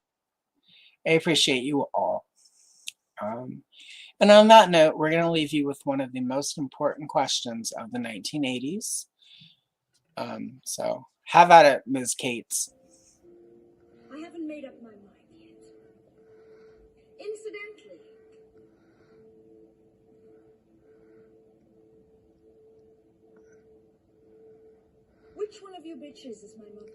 I appreciate you all. And on that note, we're going to leave you with one of the most important questions of the 1980s. So have at it, Ms. Cates. I haven't made up my mind yet. Incidentally, which one of you bitches is my mother?